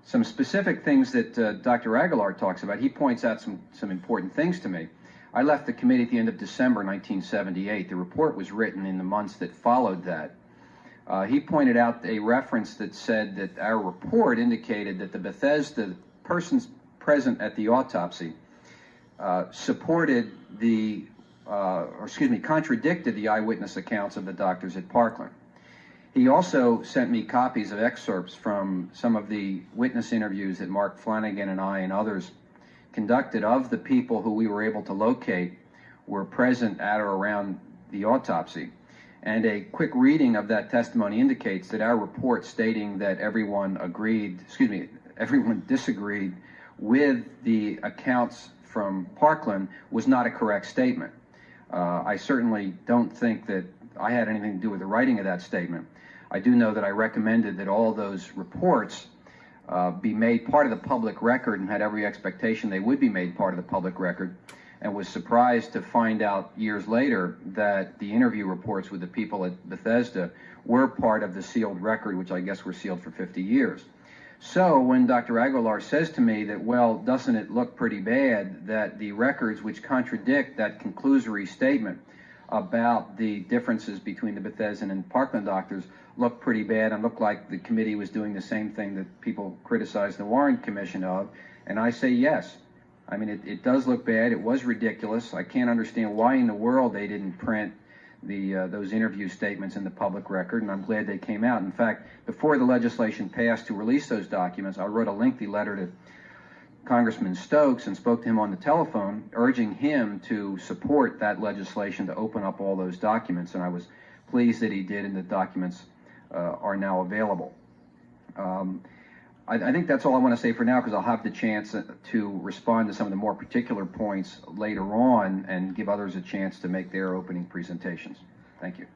some specific things that Dr. Aguilar talks about. He points out some important things to me. I left the committee at the end of December 1978. The report was written in the months that followed that. He pointed out a reference that said that our report indicated that the Bethesda persons present at the autopsy contradicted the eyewitness accounts of the doctors at Parkland. He also sent me copies of excerpts from some of the witness interviews that Mark Flanagan and I and others conducted of the people who we were able to locate were present at or around the autopsy. And a quick reading of that testimony indicates that our report stating that everyone disagreed with the accounts from Parkland was not a correct statement. I certainly don't think that I had anything to do with the writing of that statement. I do know that I recommended that all those reports be made part of the public record and had every expectation they would be made part of the public record, and was surprised to find out years later that the interview reports with the people at Bethesda were part of the sealed record, which I guess were sealed for 50 years. So when Dr. Aguilar says to me that, well, doesn't it look pretty bad that the records which contradict that conclusory statement about the differences between the Bethesda and Parkland doctors look pretty bad and look like the committee was doing the same thing that people criticized the Warren Commission of, and I say yes. I mean, it does look bad. It was ridiculous. I can't understand why in the world they didn't print those interview statements in the public record, and I'm glad they came out. In fact, before the legislation passed to release those documents, I wrote a lengthy letter to Congressman Stokes and spoke to him on the telephone, urging him to support that legislation to open up all those documents, and I was pleased that he did, and the documents are now available. I think that's all I want to say for now, because I'll have the chance to respond to some of the more particular points later on and give others a chance to make their opening presentations. Thank you.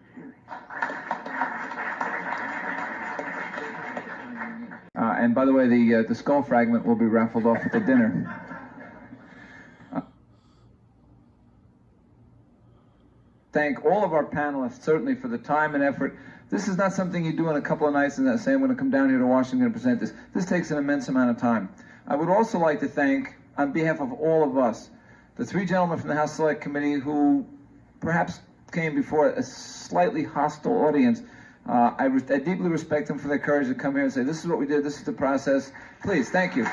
And by the way, the skull fragment will be raffled off at the dinner. Thank all of our panelists, certainly, for the time and effort. This is not something you do in a couple of nights and say, I'm going to come down here to Washington and present this. This takes an immense amount of time. I would also like to thank, on behalf of all of us, the three gentlemen from the House Select Committee who perhaps came before a slightly hostile audience. I deeply respect them for their courage to come here and say, this is what we did, this is the process. Please, thank you.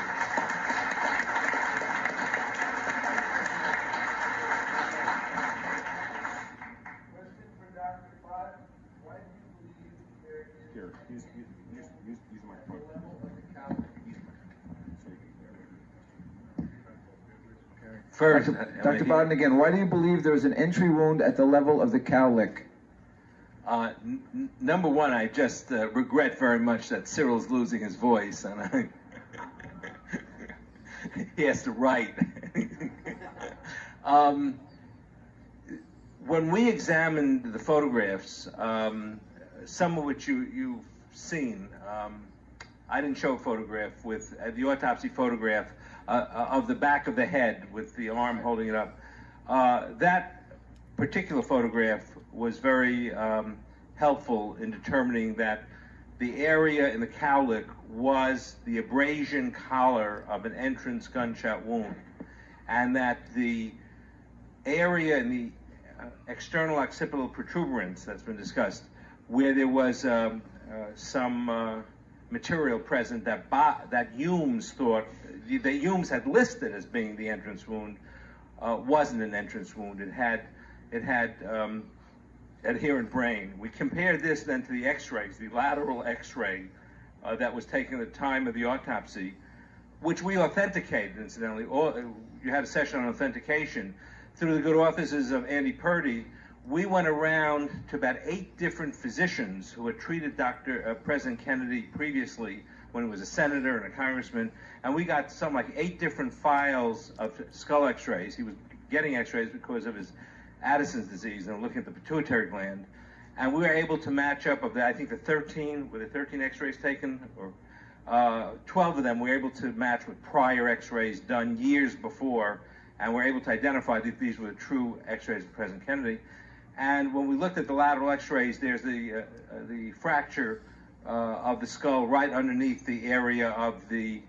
First, Dr. Bodden, again, why do you believe there is an entry wound at the level of the cowlick? Number one, I just regret very much that Cyril's losing his voice, and he has to write. When we examined the photographs, some of which you've seen, I didn't show a photograph with the autopsy photograph of the back of the head with the arm holding it up. That particular photograph was very helpful in determining that the area in the cowlick was the abrasion collar of an entrance gunshot wound, and that the area in the external occipital protuberance that's been discussed, where there was some material present that Humes thought, that Humes had listed as being the entrance wound, wasn't an entrance wound. It had adherent brain. We compared this then to the x-rays, the lateral x-ray that was taken at the time of the autopsy, which we authenticated, incidentally. You had a session on authentication. Through the good offices of Andy Purdy, we went around to about 8 different physicians who had treated President Kennedy previously when he was a senator and a congressman, and we got something like 8 different files of skull x-rays. He was getting x-rays because of his Addison's disease and looking at the pituitary gland. And we were able to match up of I think the 13 x-rays taken, or 12 of them we were able to match with prior x-rays done years before, and we're able to identify that these were the true x-rays of President Kennedy. And when we looked at the lateral x-rays, there's the fracture of the skull right underneath the area of the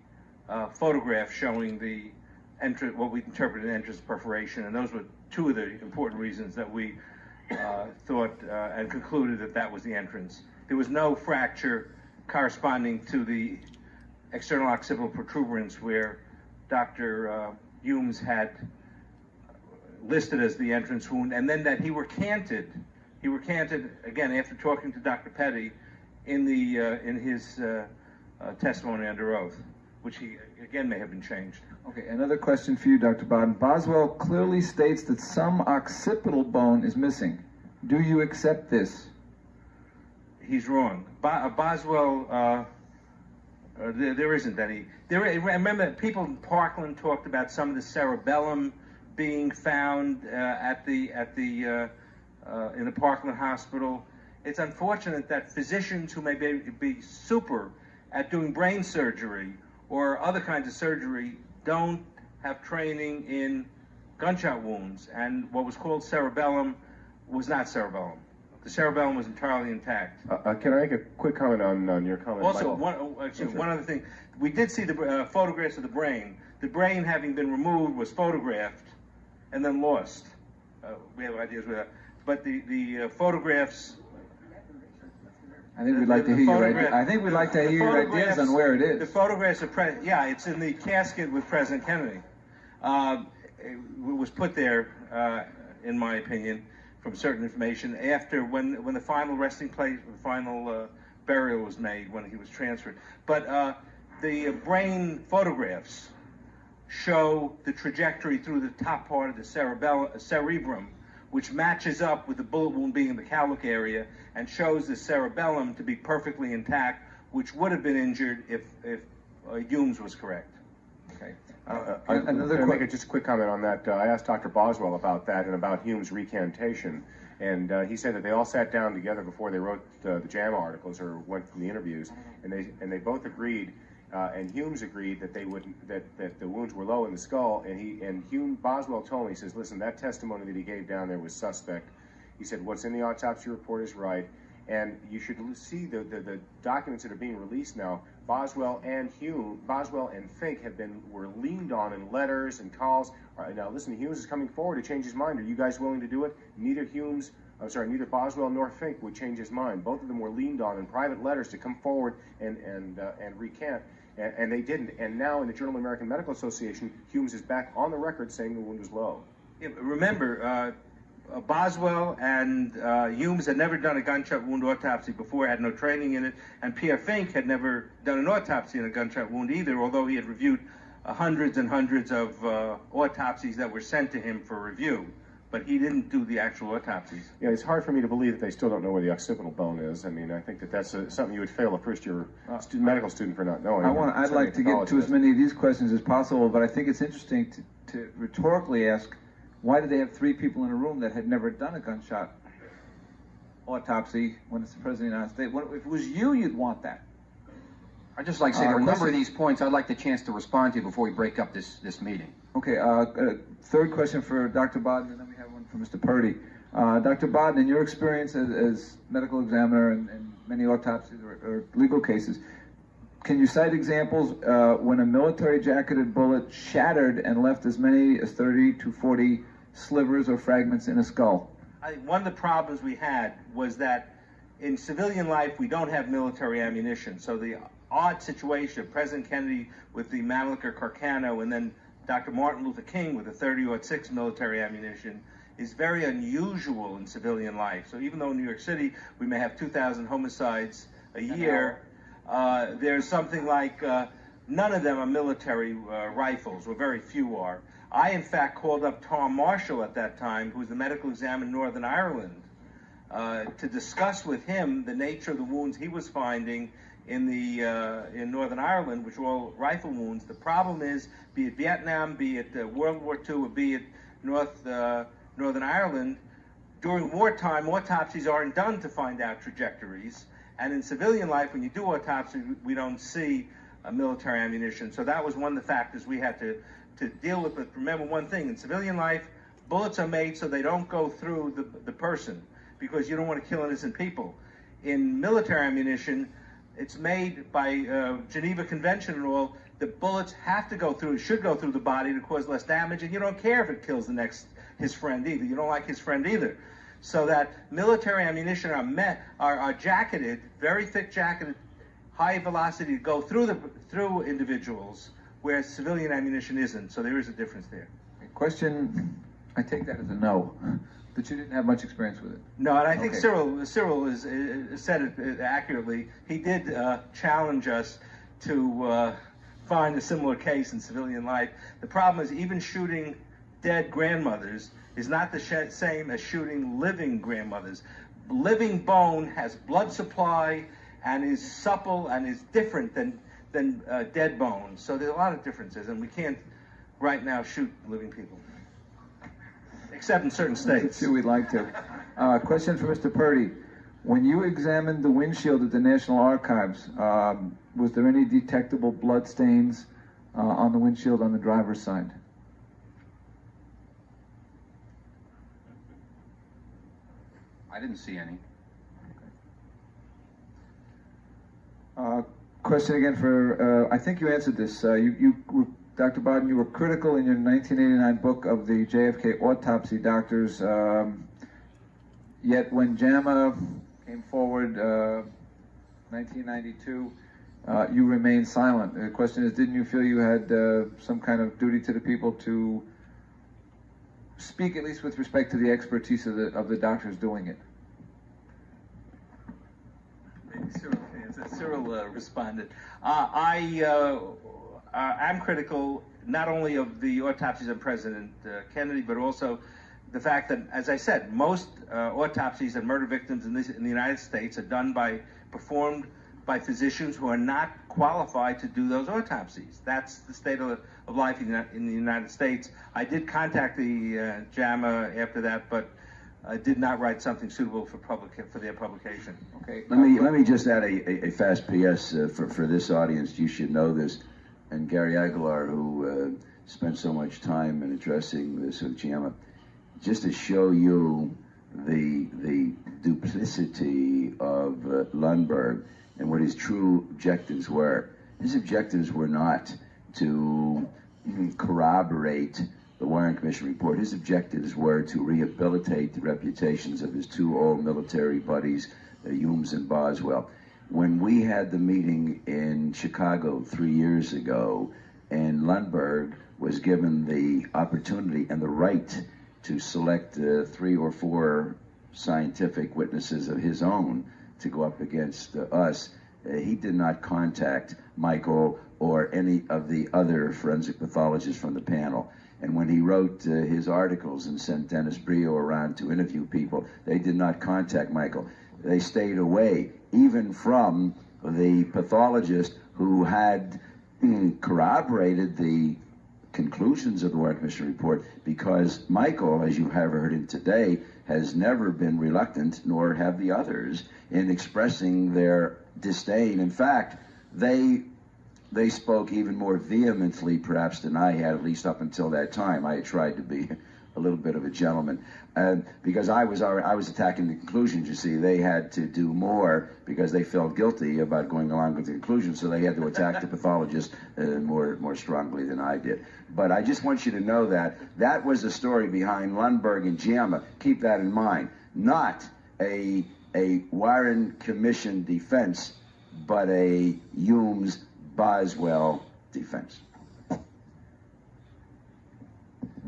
photograph showing the entrance, what we interpreted entrance perforation, and those were two of the important reasons that we thought and concluded that that was the entrance. There was no fracture corresponding to the external occipital protuberance where Dr. Humes had listed as the entrance wound, and then that he recanted again after talking to Dr. Petty in his testimony under oath, which he again may have been changed. Okay, another question for you, Dr. Bodden. Boswell clearly states that some occipital bone is missing. Do you accept this? He's wrong. Boswell, there isn't any. Remember, people in Parkland talked about some of the cerebellum being found in the Parkland Hospital. It's unfortunate that physicians who may be super at doing brain surgery or other kinds of surgery don't have training in gunshot wounds, and what was called cerebellum was not cerebellum. The cerebellum was entirely intact. Can I make a quick comment on your comment? Also, one other thing. We did see the photographs of the brain. The brain, having been removed, was photographed and then lost. We have ideas with that. But the photographs... I think we'd like to hear your ideas on where it is. The photographs of it's in the casket with President Kennedy. It was put there, in my opinion, from certain information after when the final resting place, the final burial was made when he was transferred. But the brain photographs show the trajectory through the top part of the cerebrum, which matches up with the bullet wound being in the cowlick area and shows the cerebellum to be perfectly intact, which would have been injured if Humes was correct. Okay. Just a quick comment on that. I asked Dr. Boswell about that and about Humes' recantation, and he said that they all sat down together before they wrote the JAMA articles or went from the interviews, and they both agreed, and Humes agreed that that the wounds were low in the skull, and Boswell told me, he says, listen, that testimony that he gave down there was suspect. He said, what's in the autopsy report is right, and you should see the documents that are being released now. Boswell and Fink were leaned on in letters and calls. All right, now listen, Humes is coming forward to change his mind. Are you guys willing to do it? Neither Boswell nor Fink would change his mind. Both of them were leaned on in private letters to come forward and recant, and they didn't. And now in the Journal of the American Medical Association, Humes is back on the record saying the wound was low. Yeah, remember, Boswell and Humes had never done a gunshot wound autopsy before, had no training in it, and Pierre Fink had never done an autopsy in a gunshot wound either, although he had reviewed hundreds and hundreds of autopsies that were sent to him for review. But he didn't do the actual autopsies. Yeah, it's hard for me to believe that they still don't know where the occipital bone is. I mean, I think that's something you would fail a first-year medical student for not knowing. I'd like to get to as many of these questions as possible, but I think it's interesting to rhetorically ask, why did they have 3 people in a room that had never done a gunshot autopsy when it's the President of the United States? If it was you, you'd want that. I'd just like to say there are a number of these points I'd like the chance to respond to before we break up this meeting. Okay, third question for Dr. Bodden, and then we have one for Mr. Purdy. Dr. Bodden, in your experience as medical examiner in many autopsies or legal cases, can you cite examples when a military jacketed bullet shattered and left as many as 30 to 40 slivers or fragments in a skull? One of the problems we had was that in civilian life we don't have military ammunition. So the odd situation of President Kennedy with the Mannlicher Carcano and then Dr. Martin Luther King with the 30-06 military ammunition is very unusual in civilian life. So even though in New York City we may have 2,000 homicides a year, there's something like none of them are military rifles, or very few are. I, in fact, called up Tom Marshall at that time, who was the medical examiner in Northern Ireland, to discuss with him the nature of the wounds he was finding in Northern Ireland, which were all rifle wounds. The problem is, be it Vietnam, be it World War II, or be it Northern Ireland, during wartime, autopsies aren't done to find out trajectories. And in civilian life, when you do autopsy, we don't see military ammunition. So that was one of the factors we had to deal with. But remember one thing, in civilian life, bullets are made so they don't go through the person, because you don't want to kill innocent people. In military ammunition, it's made by Geneva Convention and all. The bullets have to go through, should go through the body to cause less damage, and you don't care if it kills his friend either. You don't like his friend either. So that military ammunition are jacketed, very thick jacketed, high velocity to go through individuals, where civilian ammunition isn't. So there is a difference there. Question, I take that as a no, that you didn't have much experience with it. No, and I think Okay. Cyril said it accurately. He did challenge us to find a similar case in civilian life. The problem is even shooting dead grandmothers is not the same as shooting living grandmothers. Living bone has blood supply and is supple and is different than dead bone. So there's a lot of differences, and we can't right now shoot living people, except in certain states. See, we'd like to. Question for Mr. Purdy. When you examined the windshield at the National Archives, was there any detectable blood stains on the windshield on the driver's side? I didn't see any. Question again for, I think you answered this. Dr. Bodden, you were critical in your 1989 book of the JFK autopsy doctors, yet when JAMA came forward, 1992, you remained silent. The question is, didn't you feel you had some kind of duty to the people to speak, at least with respect to the expertise of the doctors doing it? Cyril responded. I am critical not only of the autopsies of President Kennedy, but also the fact that, as I said, most autopsies of murder victims in the United States are performed by physicians who are not qualified to do those autopsies. That's the state of life in the United States. I did contact the JAMA after that, but I did not write something suitable for their publication. Okay. Let me just add a fast PS for this audience. You should know this, and Gary Aguilar, who spent so much time in addressing this with JAMA, just to show you the duplicity of Lundberg and what his true objectives were. His objectives were not to corroborate the Warren Commission report. His objectives were to rehabilitate the reputations of his two old military buddies, Humes and Boswell. When we had the meeting in Chicago 3 years ago, and Lundberg was given the opportunity and the right to select 3 or 4 scientific witnesses of his own to go up against us, he did not contact Michael or any of the other forensic pathologists from the panel. And when he wrote his articles and sent Dennis Brio around to interview people, they did not contact Michael. They stayed away, even from the pathologist who had corroborated the conclusions of the Warren Commission report, because Michael, as you have heard him today, has never been reluctant, nor have the others, in expressing their disdain. In fact, they spoke even more vehemently, perhaps, than I had, at least up until that time. I had tried to be a little bit of a gentleman, because I was attacking the conclusions. You see, they had to do more because they felt guilty about going along with the conclusions, so they had to attack the pathologist more strongly than I did. But I just want you to know that was the story behind Lundberg and JAMA. Keep that in mind. Not a Warren Commission defense, but a Humes Boswell defense.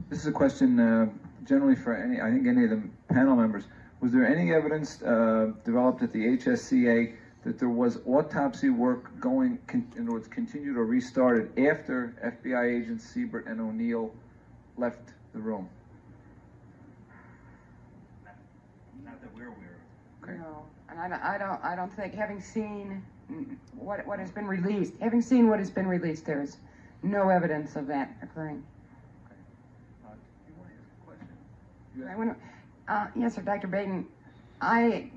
This is a question generally for any of the panel members. Was there any evidence developed at the HSCA that there was autopsy work going, in other words, continued or restarted after FBI agents Siebert and O'Neill left the room? Not that we're aware of. Okay. No, and I don't think, having seen what has been released, there's no evidence of that occurring. I want to, yes, sir, Dr. Baden, I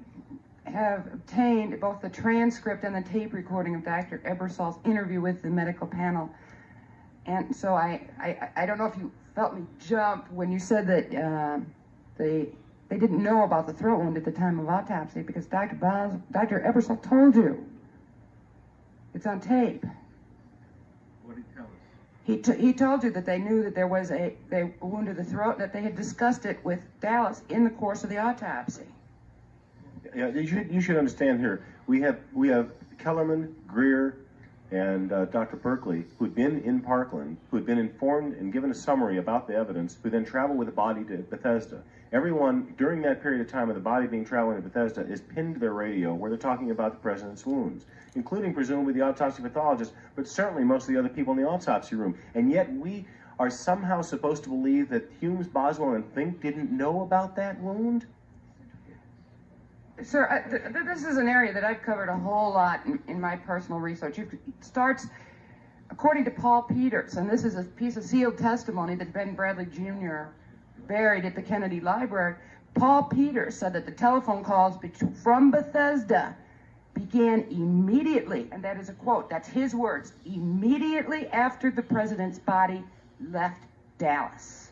have obtained both the transcript and the tape recording of Dr. Ebersol's interview with the medical panel, and so I don't know if you felt me jump when you said that they didn't know about the throat wound at the time of autopsy, because Dr. Ebersol told you It's on tape. What did he tell us? He told you that they knew that there was a wound to the throat, that they had discussed it with Dallas in the course of the autopsy. Yeah, you should understand here. We have Kellerman, Greer, and Dr. Berkeley, who'd been in Parkland, who'd been informed and given a summary about the evidence, who then traveled with the body to Bethesda. Everyone, during that period of time of the body being traveling to Bethesda, is pinned to their radio where they're talking about the president's wounds, including presumably the autopsy pathologist, but certainly most of the other people in the autopsy room. And yet we are somehow supposed to believe that Humes, Boswell, and Fink didn't know about that wound? Sir, this is an area that I've covered a whole lot in my personal research. It starts, according to Paul Peters, and this is a piece of sealed testimony that Ben Bradley Jr. buried at the Kennedy Library. Paul Peters said that the telephone calls from Bethesda began immediately, and that is a quote, that's his words, immediately after the president's body left Dallas.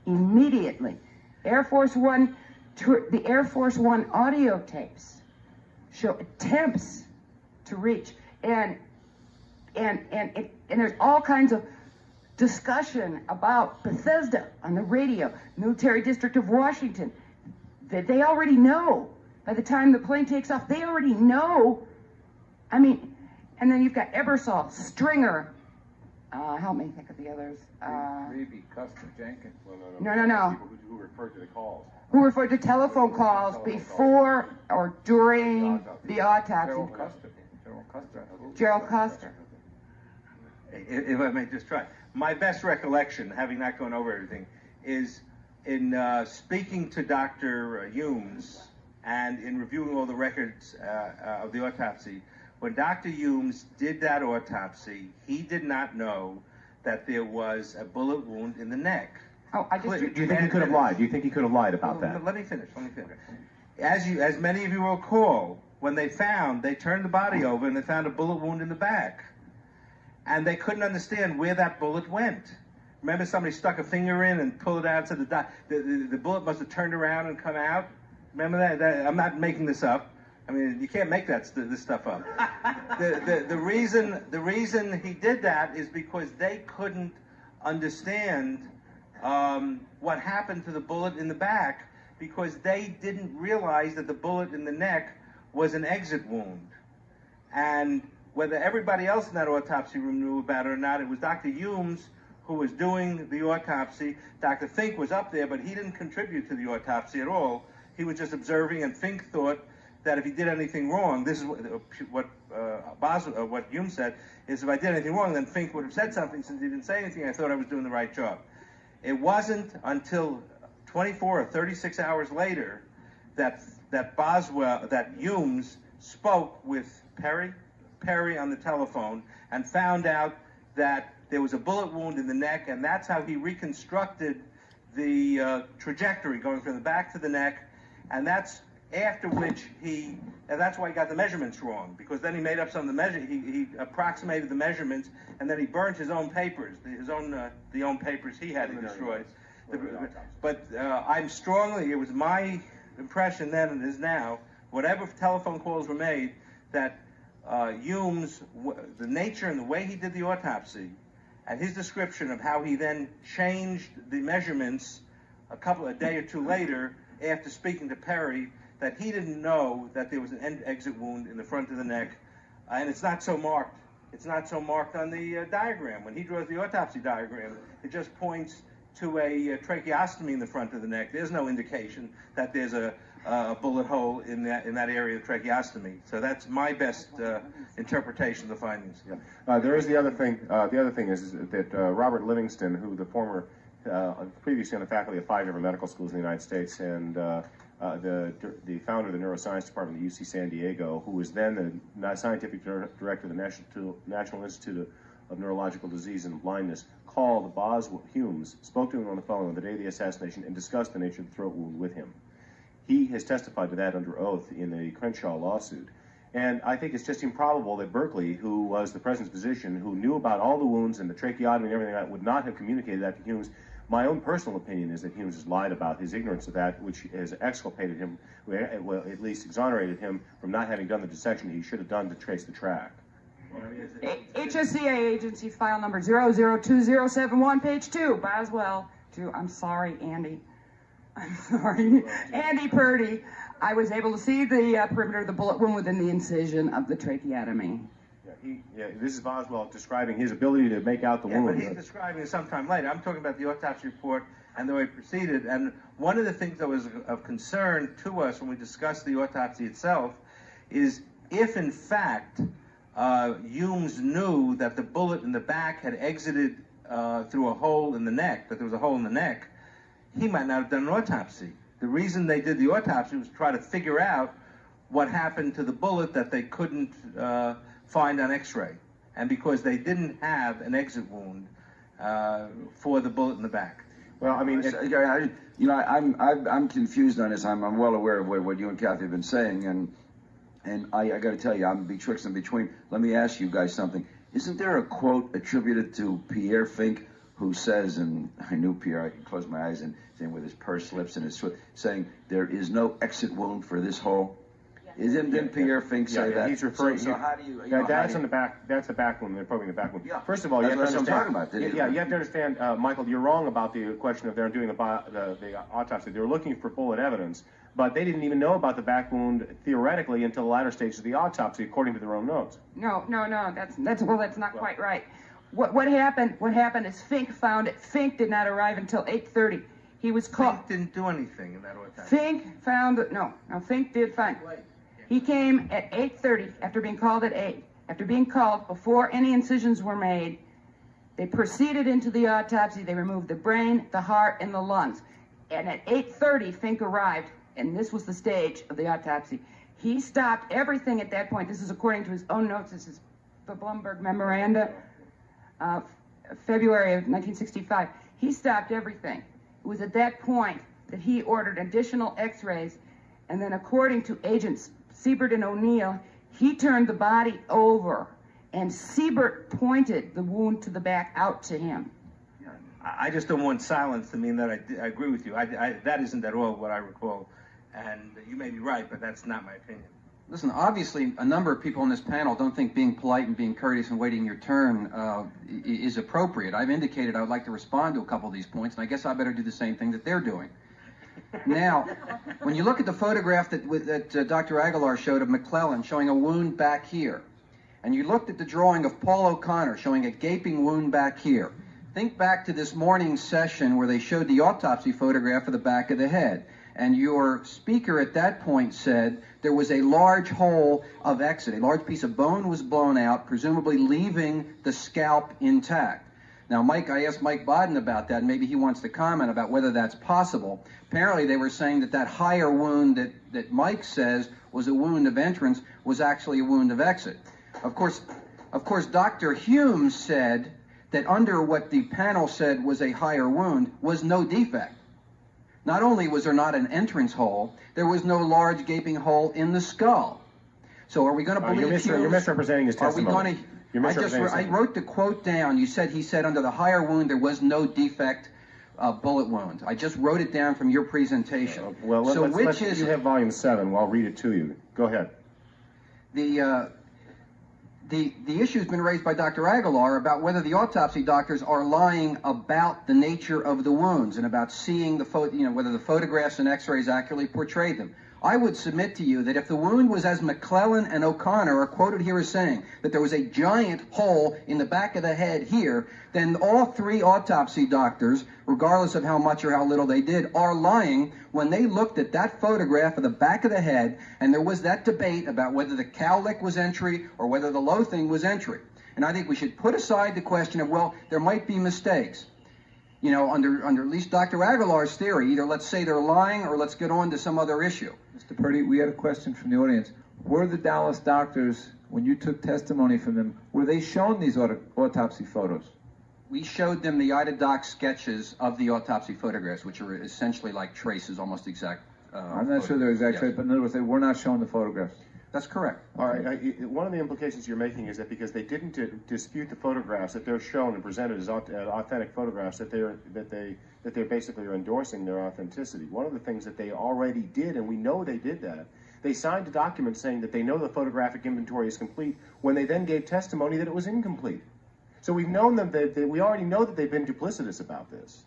Immediately. The Air Force One audio tapes show attempts to reach, and there's all kinds of discussion about Bethesda on the radio, Military District of Washington, that they already know. By the time the plane takes off, they already know. I mean, and then you've got Ebersol, Stringer, help me think of the others. Reeby, Custer, Jenkins. No. People who referred to the calls. Who referred to telephone calls before or during the autopsy. Gerald Custer. If I may just try. My best recollection, having not gone over everything, is in speaking to Dr. Humes and in reviewing all the records of the autopsy. When Dr. Humes did that autopsy, he did not know that there was a bullet wound in the neck. Oh, Do you think he could have lied? Do you think he could have lied about that? Let me finish. As many of you will recall, when they turned the body over and they found a bullet wound in the back. And they couldn't understand where that bullet went. Remember, somebody stuck a finger in and pulled it out, so the bullet must have turned around and come out? Remember that? I'm not making this up. I mean, you can't make this stuff up. The reason he did that is because they couldn't understand what happened to the bullet in the back, because they didn't realize that the bullet in the neck was an exit wound. And whether everybody else in that autopsy room knew about it or not, it was Dr. Humes who was doing the autopsy. Dr. Fink was up there, but he didn't contribute to the autopsy at all. He was just observing, and Fink thought that if he did anything wrong, this is what Humes said, is if I did anything wrong, then Fink would have said something. Since he didn't say anything, I thought I was doing the right job. It wasn't until 24 or 36 hours later that Humes spoke with Perry on the telephone and found out that there was a bullet wound in the neck, and that's how he reconstructed the trajectory going from the back to the neck, and that's after which that's why he got the measurements wrong, because then he made up some of the he approximated the measurements, and then he burnt his own papers, the own papers he had destroyed. But it was my impression then and is now, whatever telephone calls were made, that Humes, the nature and the way he did the autopsy, and his description of how he then changed the measurements a day or two later after speaking to Perry, that he didn't know that there was an exit wound in the front of the neck, and it's not so marked. It's not so marked on the diagram. When he draws the autopsy diagram, it just points to a tracheostomy in the front of the neck. There's no indication that there's a bullet hole in that area of tracheostomy. So that's my best interpretation of the findings. Yeah. There is the other thing. The other thing is that Robert Livingston, who the former, previously on the faculty of 5 different medical schools in the United States, and the founder of the neuroscience department at UC San Diego, who was then the scientific director of the National Institute of Neurological Disease and Blindness, called Humes, spoke to him on the phone on the day of the assassination, and discussed the nature of the throat wound with him. He has testified to that under oath in the Crenshaw lawsuit. And I think it's just improbable that Berkeley, who was the president's physician, who knew about all the wounds and the tracheotomy and everything like that, would not have communicated that to Humes. My own personal opinion is that Humes has lied about his ignorance of that, which has exculpated him, well, at least exonerated him from not having done the dissection he should have done to trace the track. HSCA agency file number 002071, page 2, Boswell to, I'm sorry, Andy. I'm sorry, Andy Purdy. I was able to see the perimeter of the bullet wound within the incision of the tracheotomy. This is Boswell describing his ability to make out the wound. But he's describing it sometime later. I'm talking about the autopsy report and the way it proceeded. And one of the things that was of concern to us when we discussed the autopsy itself is if, in fact, Humes knew that the bullet in the back had exited through a hole in the neck, that there was a hole in the neck, he might not have done an autopsy. The reason they did the autopsy was to try to figure out what happened to the bullet that they couldn't find on X-ray, and because they didn't have an exit wound for the bullet in the back. Well, I mean, I'm confused on this. I'm well aware of what you and Kathy have been saying, and I got to tell you, I'm betwixt and between. Let me ask you guys something. Isn't there a quote attributed to Pierre Fink, who says, and I knew Pierre, I could close my eyes and saying with his pursed lips and his sweat, saying there is no exit wound for this hole? Didn't Pierre Fink say that? He's referring. So how do you? That's on the back. That's the back wound. They're probing the back wound. Yeah. First of all, you have to understand. That's what I'm talking about. You have to understand, Michael. You're wrong about the question of they're doing the autopsy. They were looking for bullet evidence, but they didn't even know about the back wound theoretically until the latter stages of the autopsy, according to their own notes. No. That's not quite right. What happened is Fink found it. Fink did not arrive until 8:30. He was called. Fink didn't do anything in that autopsy. Fink found it. No, Fink did find it. He came at 8:30 after being called at 8. After being called before any incisions were made, they proceeded into the autopsy. They removed the brain, the heart, and the lungs. And at 8:30, Fink arrived, and this was the stage of the autopsy. He stopped everything at that point. This is according to his own notes. This is the Blumberg Memoranda, February of 1965. He stopped everything. It was at that point that he ordered additional x-rays, and then according to agents Siebert and O'Neill, he turned the body over, and Siebert pointed the wound to the back out to him. I just don't want silence to mean that I agree with you. That isn't at all what I recall. And you may be right, but that's not my opinion. Listen, obviously, a number of people on this panel don't think being polite and being courteous and waiting your turn is appropriate. I've indicated I would like to respond to a couple of these points, and I guess I better do the same thing that they're doing. Now, when you look at the photograph that Dr. Aguilar showed of McClellan showing a wound back here, and you looked at the drawing of Paul O'Connor showing a gaping wound back here, think back to this morning's session where they showed the autopsy photograph of the back of the head. And your speaker at that point said there was a large hole of exit. A large piece of bone was blown out, presumably leaving the scalp intact. Now, I asked Mike Bodden about that, and maybe he wants to comment about whether that's possible. Apparently, they were saying that higher wound that Mike says was a wound of entrance was actually a wound of exit. Of course, Dr. Humes said that under what the panel said was a higher wound was no defect. Not only was there not an entrance hole, there was no large gaping hole in the skull. So are we going to believe Humes? You're misrepresenting his testimony. I wrote the quote down. He said under the higher wound there was no defect bullet wound. I just wrote it down from your presentation. You have volume 7. Well, I'll read it to you. Go ahead. The issue has been raised by Dr. Aguilar about whether the autopsy doctors are lying about the nature of the wounds and about seeing whether the photographs and x-rays accurately portray them. I would submit to you that if the wound was as McClellan and O'Connor are quoted here as saying, that there was a giant hole in the back of the head here, then all three autopsy doctors, regardless of how much or how little they did, are lying when they looked at that photograph of the back of the head, and there was that debate about whether the cowlick was entry or whether the loathing was entry. And I think we should put aside the question of, well, there might be mistakes. You know, under at least Dr. Aguilar's theory, either let's say they're lying or let's get on to some other issue. Mr. Purdy, we had a question from the audience. Were the Dallas doctors, when you took testimony from them, were they shown these autopsy photos? We showed them the eye-to-doc sketches of the autopsy photographs, which are essentially like traces, almost exact. I'm not sure they're exact traces, but in other words, they were not shown the photographs. That's correct. All right. One of the implications you're making is that because they didn't dispute the photographs, that they're shown and presented as authentic photographs, that they basically are endorsing their authenticity. One of the things that they already did, and we know they did that, They signed a document saying that they know the photographic inventory is complete when they then gave testimony that it was incomplete. So we've known them that we already know that they've been duplicitous about this.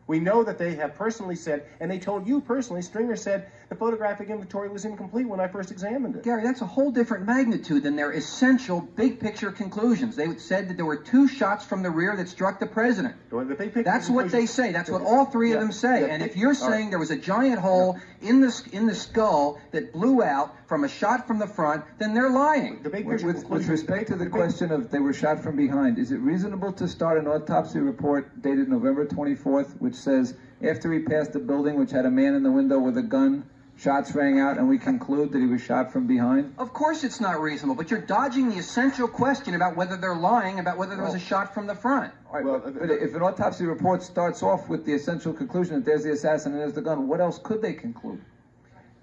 We know that they have personally said, and they told you personally, Stringer said the photographic inventory was incomplete when I first examined it. Gary, that's a whole different magnitude than their essential big picture conclusions. They said that there were 2 shots from the rear that struck the president. That's what they say. That's what all 3 of them say. And if you're saying there was a giant hole in the skull that blew out from a shot from the front, then they're lying. With respect to the question of they were shot from behind, is it reasonable to start an autopsy report dated November 24th, which says after he passed the building which had a man in the window with a gun, shots rang out, and we conclude that he was shot from behind? Of course it's not reasonable, but you're dodging the essential question about whether they're lying about whether there was a shot from the front. All right, but if an autopsy report starts off with the essential conclusion that there's the assassin and there's the gun, what else could they conclude?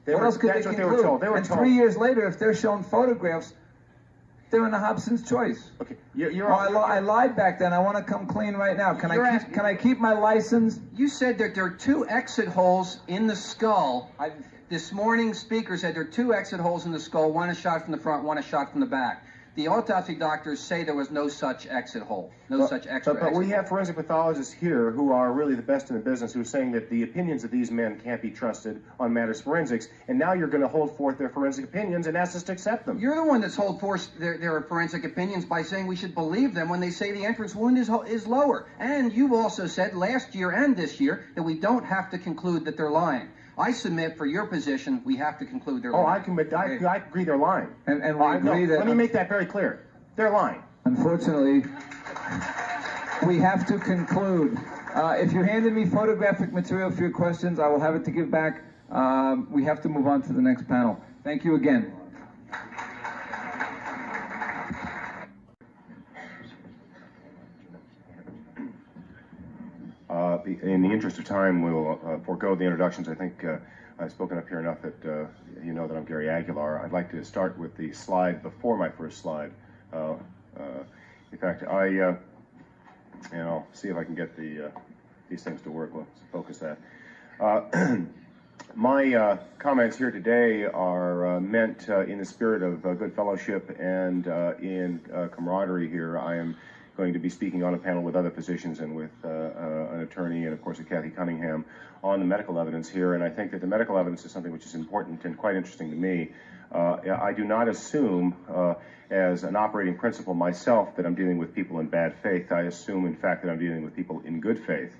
What else could they conclude? They were told. They were and told. 3 years later, if they're shown photographs, they're in a Hobson's choice. Okay, I lied back then. I want to come clean right now. Can I keep my license? You said that there are 2 exit holes in the skull. This morning's speaker said there are 2 exit holes in the skull, 1 a shot from the front, 1 a shot from the back. The autopsy doctors say there was no such exit hole, such extra exit. But we have forensic pathologists here who are really the best in the business, who are saying that the opinions of these men can't be trusted on matters forensics, and now you're going to hold forth their forensic opinions and ask us to accept them. You're the one that's hold forth their forensic opinions by saying we should believe them when they say the entrance wound is lower. And you've also said last year and this year that we don't have to conclude that they're lying. I submit for your position, we have to conclude they're lying. I agree they're lying. And we agree that... Let me make that very clear. They're lying. Unfortunately, we have to conclude. If you handed me photographic material for your questions, I will have it to give back. We have to move on to the next panel. Thank you again. In the interest of time, we'll forego the introductions. I think I've spoken up here enough that you know that I'm Gary Aguilar. I'd like to start with the slide before my first slide. In fact, and I'll see if I can get these things to work. Let's focus that. My comments here today are meant in the spirit of good fellowship and in camaraderie here. I am going to be speaking on a panel with other physicians and with an attorney and, of course, with Kathy Cunningham on the medical evidence here. And I think that the medical evidence is something which is important and quite interesting to me. I do not assume as an operating principle myself that I'm dealing with people in bad faith. I assume, in fact, that I'm dealing with people in good faith.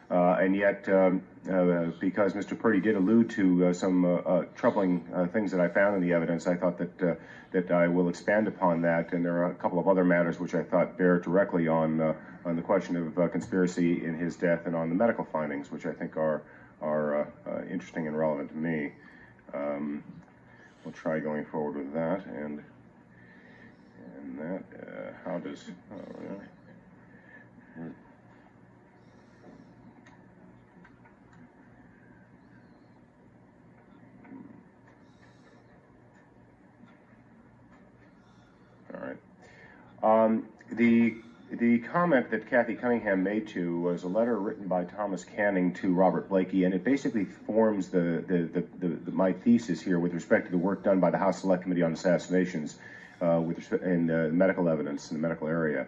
And yet, because Mr. Purdy did allude to some troubling things that I found in the evidence, I thought that I will expand upon that. And there are a couple of other matters which I thought bear directly on the question of conspiracy in his death and on the medical findings, which I think are interesting and relevant to me. We'll try going forward with that. And that, how does... All right. The comment that Kathy Cunningham made to was a letter written by Thomas Canning to Robert Blakey, and it basically forms my thesis here with respect to the work done by the House Select Committee on Assassinations in medical evidence in the medical area.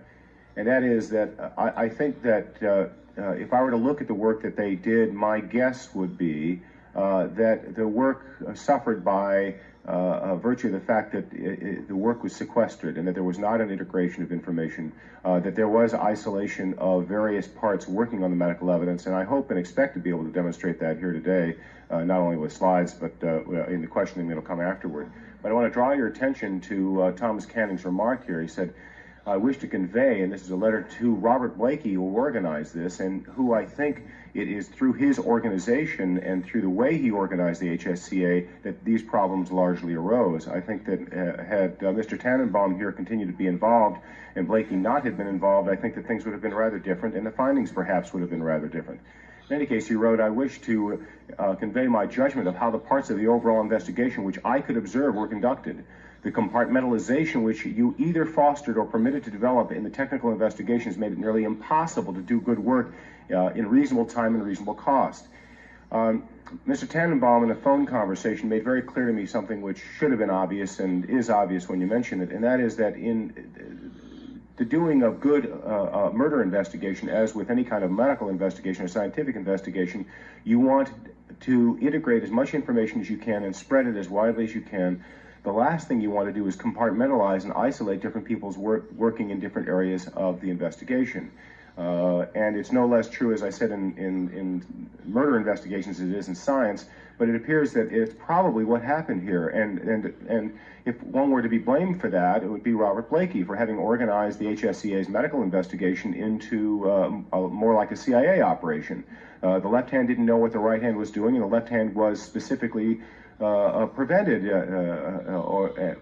And that is that I think that if I were to look at the work that they did, my guess would be that the work suffered by virtue of the fact that the work was sequestered and that there was not an integration of information, that there was isolation of various parts working on the medical evidence, and I hope and expect to be able to demonstrate that here today, not only with slides, but in the questioning that will come afterward. But I want to draw your attention to Thomas Canning's remark here. He said, I wish to convey, and this is a letter to Robert Blakey, who organized this, and who I think it is through his organization and through the way he organized the HSCA that these problems largely arose. I think that had Mr. Tannenbaum here continued to be involved and Blakey not had been involved, I think that things would have been rather different, and the findings perhaps would have been rather different. In any case, he wrote, I wish to convey my judgment of how the parts of the overall investigation which I could observe were conducted. The compartmentalization which you either fostered or permitted to develop in the technical investigations made it nearly impossible to do good work in reasonable time and reasonable cost. Mr. Tannenbaum, in a phone conversation, made very clear to me something which should have been obvious and is obvious when you mention it, and that is that in the doing of good murder investigation, as with any kind of medical investigation or scientific investigation, you want to integrate as much information as you can and spread it as widely as you can. The last thing you want to do is compartmentalize and isolate different people's working in different areas of the investigation. And it's no less true, as I said, in murder investigations as it is in science, but it appears that it's probably what happened here. And if one were to be blamed for that, it would be Robert Blakey for having organized the HSCA's medical investigation into more like a CIA operation. The left hand didn't know what the right hand was doing, and the left hand was specifically prevented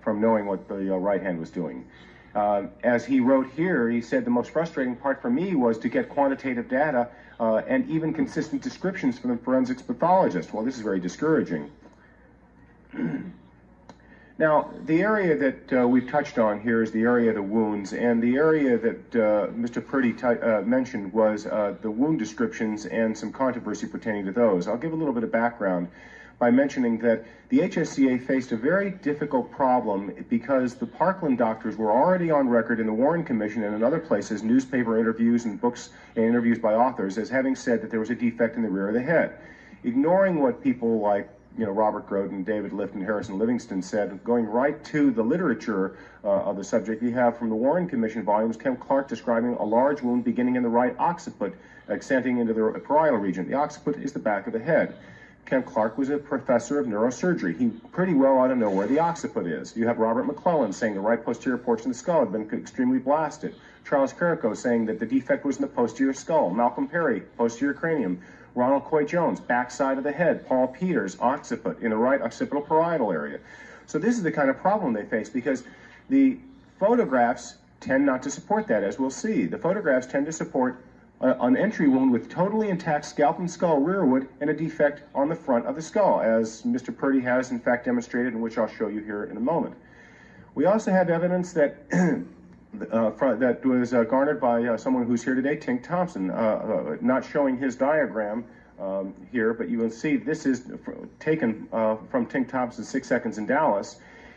from knowing what the right hand was doing. As he wrote here, he said, the most frustrating part for me was to get quantitative data and even consistent descriptions from the forensics pathologist. Well, this is very discouraging. Now, the area that we've touched on here is the area of the wounds, and the area that Mr. Purdy mentioned was the wound descriptions and some controversy pertaining to those. I'll give a little bit of background by mentioning that the HSCA faced a very difficult problem because the Parkland doctors were already on record in the Warren Commission and in other places, newspaper interviews and books and interviews by authors, as having said that there was a defect in the rear of the head. Ignoring what people like Robert Groden, David Lifton, Harrison Livingston said, going right to the literature of the subject, we have from the Warren Commission volumes Ken Clark describing a large wound beginning in the right occiput, extending into the parietal region. The occiput is the back of the head. Ken Clark was a professor of neurosurgery. He pretty well ought to know where the occiput is. You have Robert McClellan saying the right posterior portion of the skull had been extremely blasted. Charles Carrico saying that the defect was in the posterior skull. Malcolm Perry, posterior cranium. Ronald Coy Jones, backside of the head. Paul Peters, occiput, in the right occipital parietal area. So this is the kind of problem they face because the photographs tend not to support that, as we'll see. The photographs tend to support an entry wound with totally intact scalp and skull rearward and a defect on the front of the skull, as Mr. Purdy has in fact demonstrated, and which I'll show you here in a moment. We also have evidence that that was garnered by someone who's here today, Tink Thompson, not showing his diagram here, but you will see this is taken from Tink Thompson's 6 Seconds in Dallas,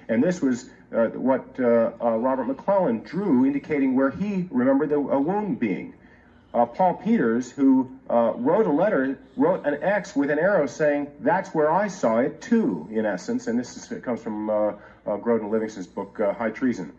and this was what Robert McClellan drew, indicating where he remembered the wound being. Paul Peters, who wrote a letter, wrote an X with an arrow saying, that's where I saw it too, in essence, and this comes from Groden Livingston's book, High Treason.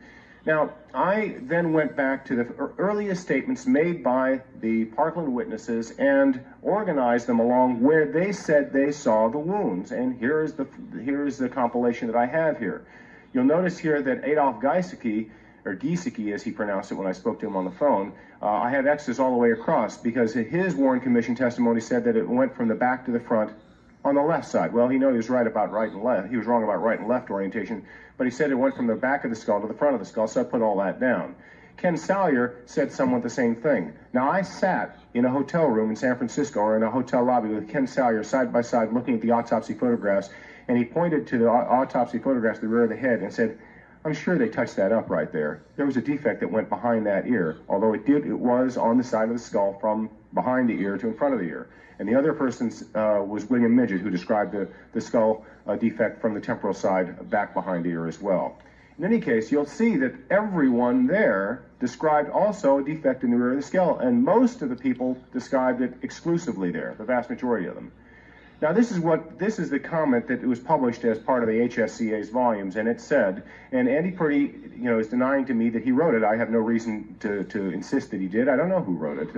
Now, I then went back to the earliest statements made by the Parkland witnesses and organized them along where they said they saw the wounds, and here is the compilation that I have here. You'll notice here that Adolf Giesecke, or Giesecke as he pronounced it when I spoke to him on the phone, I have X's all the way across because his Warren Commission testimony said that it went from the back to the front on the left side. Well, he was right about right and left. He was wrong about right and left orientation, but he said it went from the back of the skull to the front of the skull, so I put all that down. Ken Salyer said somewhat the same thing. Now, I sat in a hotel room in San Francisco or in a hotel lobby with Ken Salyer side by side looking at the autopsy photographs, and he pointed to the autopsy photographs, the rear of the head, and said, I'm sure they touched that up right there. There was a defect that went behind that ear, although it was on the side of the skull from behind the ear to in front of the ear. And the other person was William Midget, who described the skull defect from the temporal side back behind the ear as well. In any case, you'll see that everyone there described also a defect in the rear of the skull, and most of the people described it exclusively there, the vast majority of them. Now, this is the comment that was published as part of the HSCA's volumes, and it said, and Andy Purdy, is denying to me that he wrote it. I have no reason to insist that he did. I don't know who wrote it,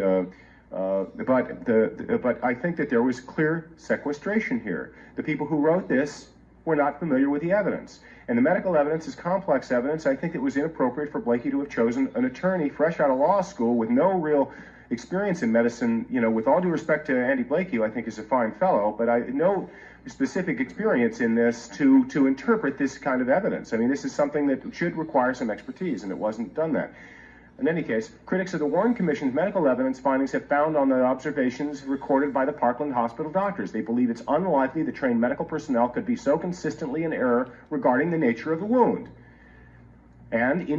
but I think that there was clear sequestration here. The people who wrote this were not familiar with the evidence, and the medical evidence is complex evidence. I think it was inappropriate for Blakey to have chosen an attorney fresh out of law school with no real experience in medicine, with all due respect to Andy Blakey, who I think is a fine fellow, but I no specific experience in this to interpret this kind of evidence. I mean, this is something that should require some expertise, and it wasn't done that. In any case, critics of the Warren Commission's medical evidence findings have found on the observations recorded by the Parkland Hospital doctors. They believe it's unlikely the trained medical personnel could be so consistently in error regarding the nature of the wound. And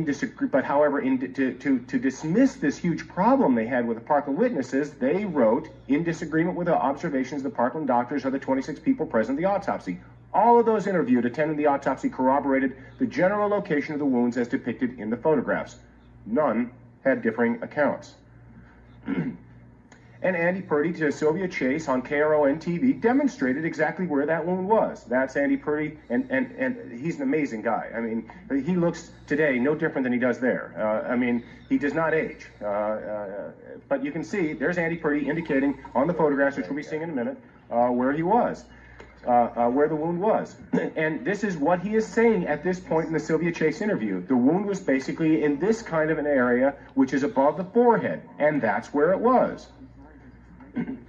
however, to dismiss this huge problem they had with the Parkland witnesses, they wrote, in disagreement with the observations of the Parkland doctors or the 26 people present at the autopsy. All of those interviewed attending the autopsy corroborated the general location of the wounds as depicted in the photographs. None had differing accounts. And Andy Purdy to Sylvia Chase on KRON TV demonstrated exactly where that wound was. That's Andy Purdy, and he's an amazing guy. I mean, he looks today no different than he does there. I mean, he does not age. But you can see, there's Andy Purdy indicating on the photographs, which we'll be seeing in a minute, where he was, where the wound was. And this is what he is saying at this point in the Sylvia Chase interview. The wound was basically in this kind of an area, which is above the forehead, and that's where it was.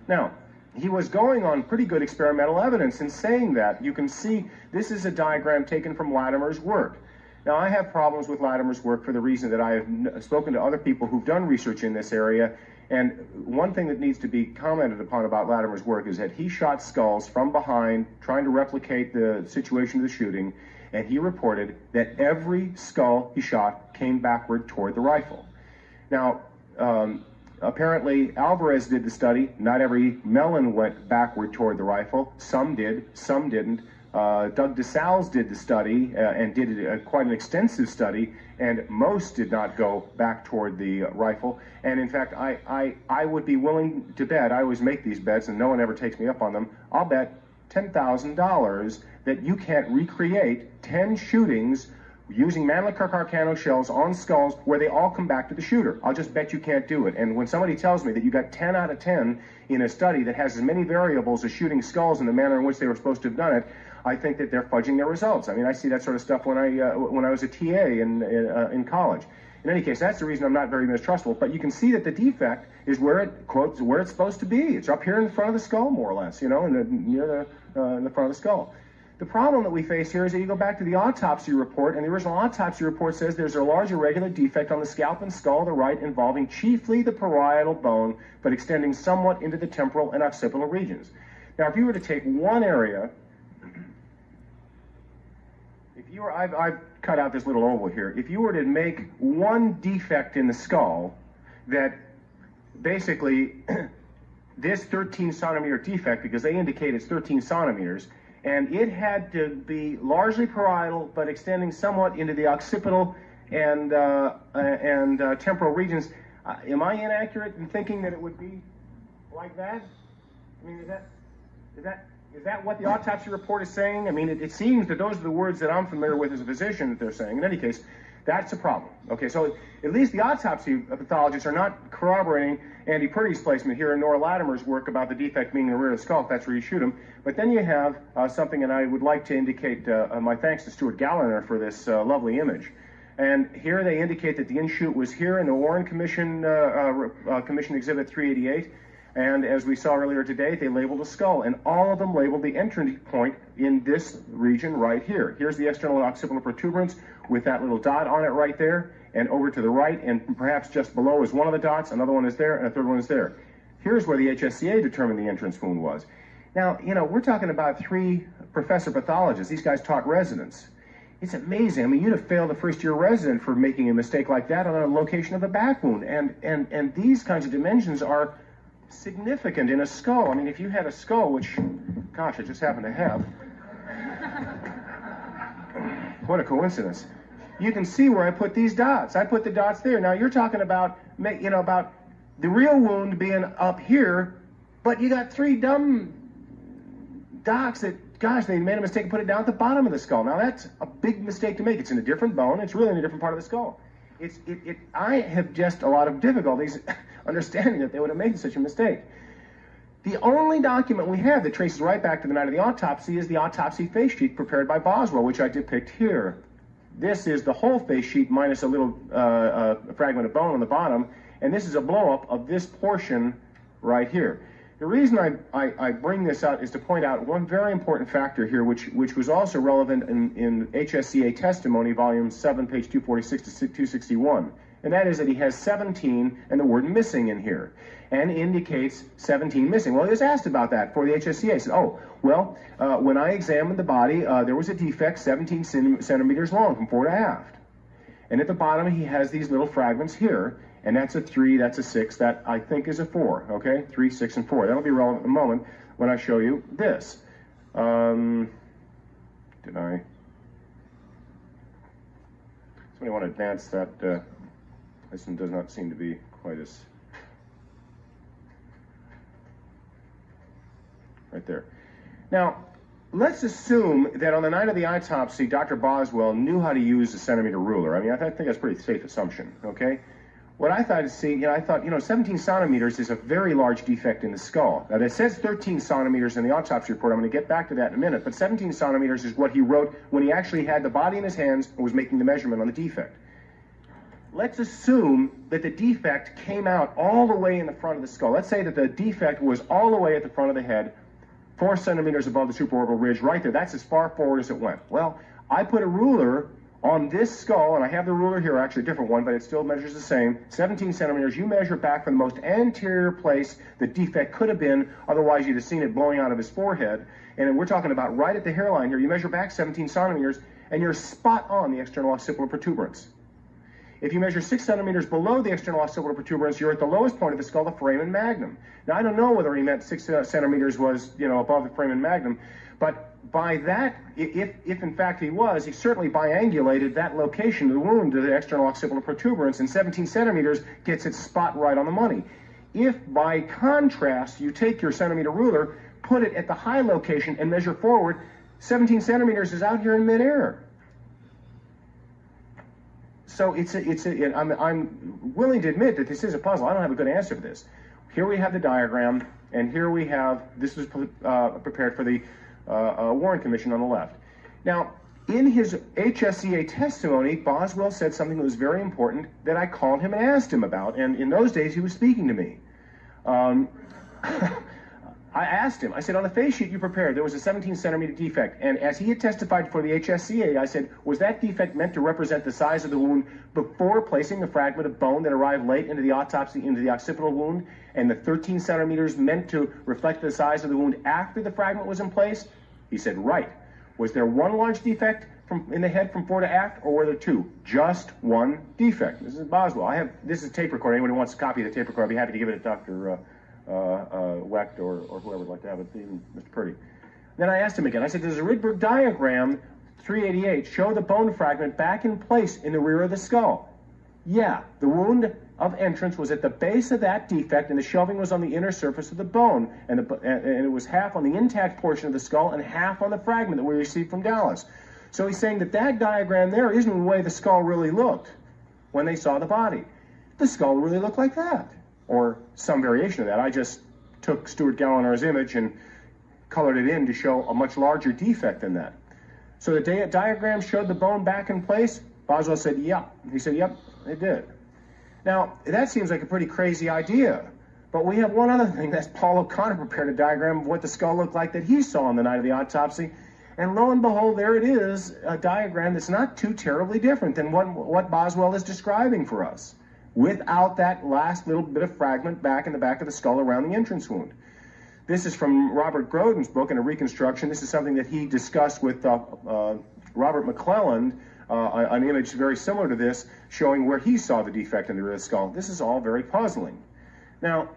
Now, he was going on pretty good experimental evidence in saying that. You can see this is a diagram taken from Latimer's work. Now, I have problems with Latimer's work for the reason that I have spoken to other people who've done research in this area, and one thing that needs to be commented upon about Latimer's work is that he shot skulls from behind, trying to replicate the situation of the shooting, and he reported that every skull he shot came backward toward the rifle. Now, apparently, Alvarez did the study. Not every melon went backward toward the rifle. Some did, some didn't. Doug DeSalles did the study and did quite an extensive study, and most did not go back toward the rifle. And in fact, I would be willing to bet, I always make these bets and no one ever takes me up on them, I'll bet $10,000 that you can't recreate 10 shootings using Mannlicher Carcano shells on skulls where they all come back to the shooter. I'll just bet you can't do it. And when somebody tells me that you got 10 out of 10 in a study that has as many variables as shooting skulls in the manner in which they were supposed to have done it, I think that they're fudging their results. I mean, I see that sort of stuff when I was a TA in college. In any case, that's the reason I'm not very mistrustful. But you can see that the defect is where it quotes where it's supposed to be. It's up here in front of the skull, more or less, you know, near the front of the skull. The problem that we face here is that you go back to the autopsy report, and the original autopsy report says there's a large irregular defect on the scalp and skull of the right involving chiefly the parietal bone, but extending somewhat into the temporal and occipital regions. Now, if you were to take one area, I've cut out this little oval here. If you were to make one defect in the skull that basically this 13 centimeter defect, because they indicate it's 13 centimeters, and it had to be largely parietal, but extending somewhat into the occipital and temporal regions. Am I inaccurate in thinking that it would be like that? I mean, is that what the autopsy report is saying? I mean, it seems that those are the words that I'm familiar with as a physician that they're saying. In any case, that's a problem. Okay, so at least the autopsy pathologists are not corroborating Andy Purdy's placement here in Nora Latimer's work about the defect being in the rear of the skull. That's where you shoot him. But then you have something, and I would like to indicate my thanks to Stuart Galliner for this lovely image. And here they indicate that the in-shoot was here in the Warren Commission, Commission Exhibit 388. And as we saw earlier today, they labeled a skull, and all of them labeled the entry point in this region right here. Here's the external occipital protuberance with that little dot on it right there, and over to the right, and perhaps just below is one of the dots, another one is there, and a third one is there. Here's where the HSCA determined the entrance wound was. Now, you know, we're talking about 3 professor pathologists. These guys taught residents. It's amazing. I mean, you'd have failed a first-year resident for making a mistake like that on a location of a back wound, and these kinds of dimensions are significant in a skull. I mean, if you had a skull, which, gosh, I just happen to have, what a coincidence. You can see where I put these dots. I put the dots there. Now, you're talking about, you know, about the real wound being up here, but you got 3 dumb dots that, gosh, they made a mistake and put it down at the bottom of the skull. Now, that's a big mistake to make. It's in a different bone. It's really in a different part of the skull. I have just a lot of difficulties understanding that they would have made such a mistake. The only document we have that traces right back to the night of the autopsy is the autopsy face sheet prepared by Boswell, which I depict here. This is the whole face sheet minus a little fragment of bone on the bottom, and this is a blow-up of this portion right here. The reason I bring this out is to point out one very important factor here, which was also relevant in HSCA testimony, volume 7, page 246 to 261. And that is that he has 17 and the word missing in here, and indicates 17 missing. Well, he was asked about that for the HSCA. He said, oh, well, when I examined the body, there was a defect 17 centimeters long from fore to aft. And at the bottom, he has these little fragments here, and that's a 3, that's a 6, that I think is a 4, okay? 3, 6, and 4. That'll be relevant in a moment when I show you this. Somebody want to advance that? This one does not seem to be quite as... Right there. Now, let's assume that on the night of the autopsy, Dr. Boswell knew how to use a centimeter ruler. I mean, I think that's a pretty safe assumption, okay? What I thought, 17 centimeters is a very large defect in the skull. Now, it says 13 centimeters in the autopsy report. I'm going to get back to that in a minute, but 17 centimeters is what he wrote when he actually had the body in his hands and was making the measurement on the defect. Let's assume that the defect came out all the way in the front of the skull. Let's say that the defect was all the way at the front of the head, 4 centimeters above the supraorbital ridge, right there. That's as far forward as it went. Well, I put a ruler on this skull, and I have the ruler here, actually a different one, but it still measures the same, 17 centimeters. You measure back from the most anterior place the defect could have been, otherwise you'd have seen it blowing out of his forehead. And we're talking about right at the hairline here. You measure back 17 centimeters, and you're spot on the external occipital protuberance. If you measure 6 centimeters below the external occipital protuberance, you're at the lowest point of the skull, the foramen magnum. Now, I don't know whether he meant 6 centimeters was, above the foramen magnum, but by that, if in fact he was, he certainly biangulated that location of the wound to the external occipital protuberance, and 17 centimeters gets it spot right on the money. If, by contrast, you take your centimeter ruler, put it at the high location, and measure forward, 17 centimeters is out here in midair. So I'm willing to admit that this is a puzzle. I don't have a good answer for this. Here we have the diagram, and here we have, this was prepared for the Warren Commission on the left. Now, in his HSCA testimony, Boswell said something that was very important that I called him and asked him about, and in those days he was speaking to me. I asked him, I said, on the face sheet you prepared, there was a 17 centimeter defect, and as he had testified for the HSCA, I said, was that defect meant to represent the size of the wound before placing the fragment of bone that arrived late into the autopsy into the occipital wound, and the 13 centimeters meant to reflect the size of the wound after the fragment was in place? He said, right. Was there one large defect in the head from fore to aft, or were there 2? Just one defect. This is Boswell. This is a tape recorder. Anyone who wants a copy of the tape recorder, I'd be happy to give it to Dr. Wecht or whoever would like to have it, even Mr. Purdy. Then I asked him again. I said, does the Rydberg diagram 388 show the bone fragment back in place in the rear of the skull? Yeah, the wound of entrance was at the base of that defect, and the shelving was on the inner surface of the bone, and it was half on the intact portion of the skull and half on the fragment that we received from Dallas. So he's saying that that diagram there isn't the way the skull really looked when they saw the body. The skull really looked like that, or some variation of that. I just took Stuart Gallinar's image and colored it in to show a much larger defect than that. So the diagram showed the bone back in place. Boswell said, yep. He said, yep, it did. Now, that seems like a pretty crazy idea, but we have one other thing. That's Paul O'Connor prepared a diagram of what the skull looked like that he saw on the night of the autopsy, and lo and behold, there it is, a diagram that's not too terribly different than what Boswell is describing for us, without that last little bit of fragment back in the back of the skull around the entrance wound. This is from Robert Grodin's book in a reconstruction. This is something that he discussed with Robert McClelland, an image very similar to this, showing where he saw the defect in the rear of the skull. This is all very puzzling. Now,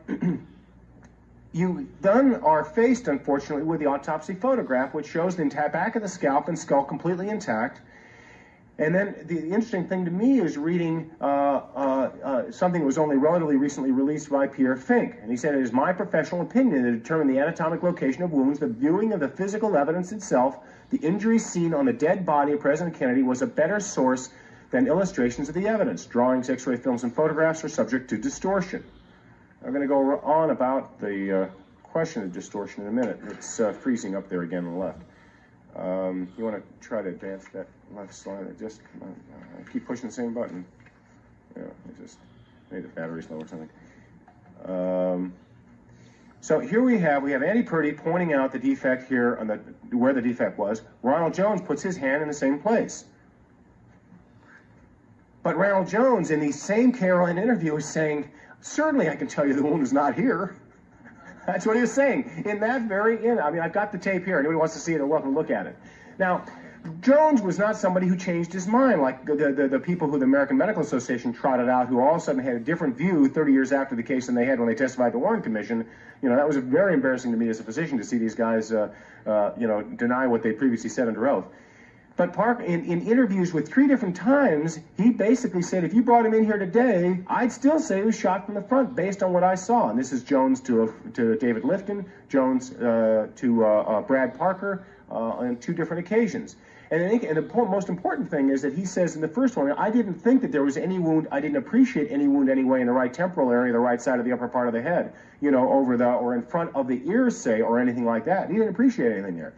you then are faced, unfortunately, with the autopsy photograph, which shows the back of the scalp and skull completely intact. And then the interesting thing to me is reading something that was only relatively recently released by Pierre Fink. And he said, it is my professional opinion to determine the anatomic location of wounds, the viewing of the physical evidence itself, the injuries seen on the dead body of President Kennedy was a better source than illustrations of the evidence. Drawings, X-ray films, and photographs are subject to distortion. I'm going to go on about the question of distortion in a minute. It's freezing up there again on the left. You want to try to advance that left slide? I keep pushing the same button. Yeah, maybe the battery's low or something. So here we have Andy Purdy pointing out the defect here on where the defect was. Ronald Jones puts his hand in the same place. But Ronald Jones, in the same Caroline interview, is saying, certainly I can tell you the wound is not here. That's what he was saying. In that very, I mean, I've got the tape here. Anybody wants to see it, they're welcome to look at it. Now, Jones was not somebody who changed his mind like the people who the American Medical Association trotted out, who all of a sudden had a different view 30 years after the case than they had when they testified at the Warren Commission. You know, that was very embarrassing to me as a physician to see these guys, deny what they previously said under oath. But Park, in interviews with 3 different times, he basically said, if you brought him in here today, I'd still say he was shot from the front based on what I saw. And this is Jones to David Lifton, Jones to Brad Parker on 2 different occasions. And I think the most important thing is that he says in the first one, I didn't think that there was any wound, I didn't appreciate any wound anyway in the right temporal area, the right side of the upper part of the head, you know, over the, or in front of the ears, say, or anything like that. He didn't appreciate anything there.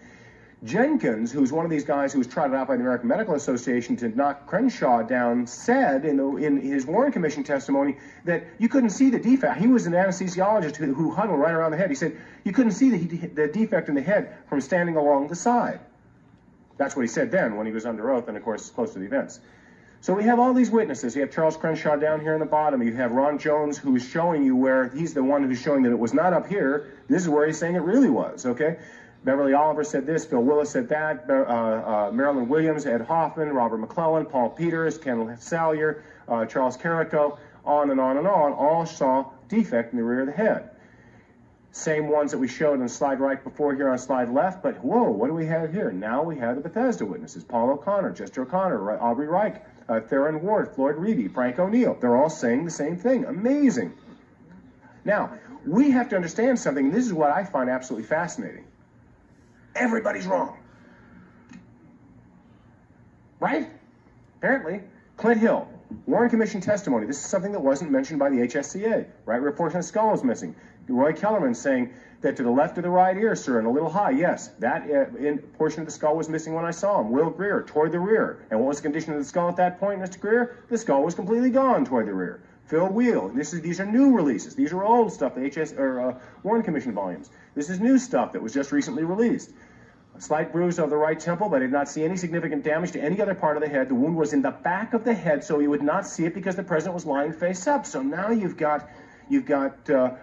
Jenkins, who's one of these guys who was trotted out by the American Medical Association to knock Crenshaw down, said in his Warren Commission testimony that you couldn't see the defect. He was an anesthesiologist who huddled right around the head. He said you couldn't see the defect in the head from standing along the side. That's what he said then when he was under oath and, of course, close to the events. So we have all these witnesses. You have Charles Crenshaw down here in the bottom. You have Ron Jones, who's showing you where he's the one who's showing that it was not up here. This is where he's saying it really was, okay? Beverly Oliver said this, Phil Willis said that, Marilyn Williams, Ed Hoffman, Robert McClellan, Paul Peters, Ken Salyer, Charles Carrico, on and on and on, all saw defect in the rear of the head. Same ones that we showed on slide right before here on slide left, but whoa, what do we have here? Now we have the Bethesda witnesses, Paul O'Connor, Chester O'Connor, Aubrey Reich, Theron Ward, Floyd Reedy, Frank O'Neill. They're all saying the same thing. Amazing. Now, we have to understand something. This is what I find absolutely fascinating. Everybody's wrong. Right? Apparently. Clint Hill, Warren Commission testimony. This is something that wasn't mentioned by the HSCA. Right rear portion of the skull was missing. Roy Kellerman saying that to the left of the right ear, sir, and a little high, yes, that portion of the skull was missing when I saw him. Will Greer, toward the rear. And what was the condition of the skull at that point, Mr. Greer? The skull was completely gone toward the rear. Phil Wheel, these are new releases. These are old stuff, the Warren Commission volumes. This is new stuff that was just recently released. A slight bruise of the right temple, but I did not see any significant damage to any other part of the head. The wound was in the back of the head, so you would not see it because the president was lying face up. So now you've got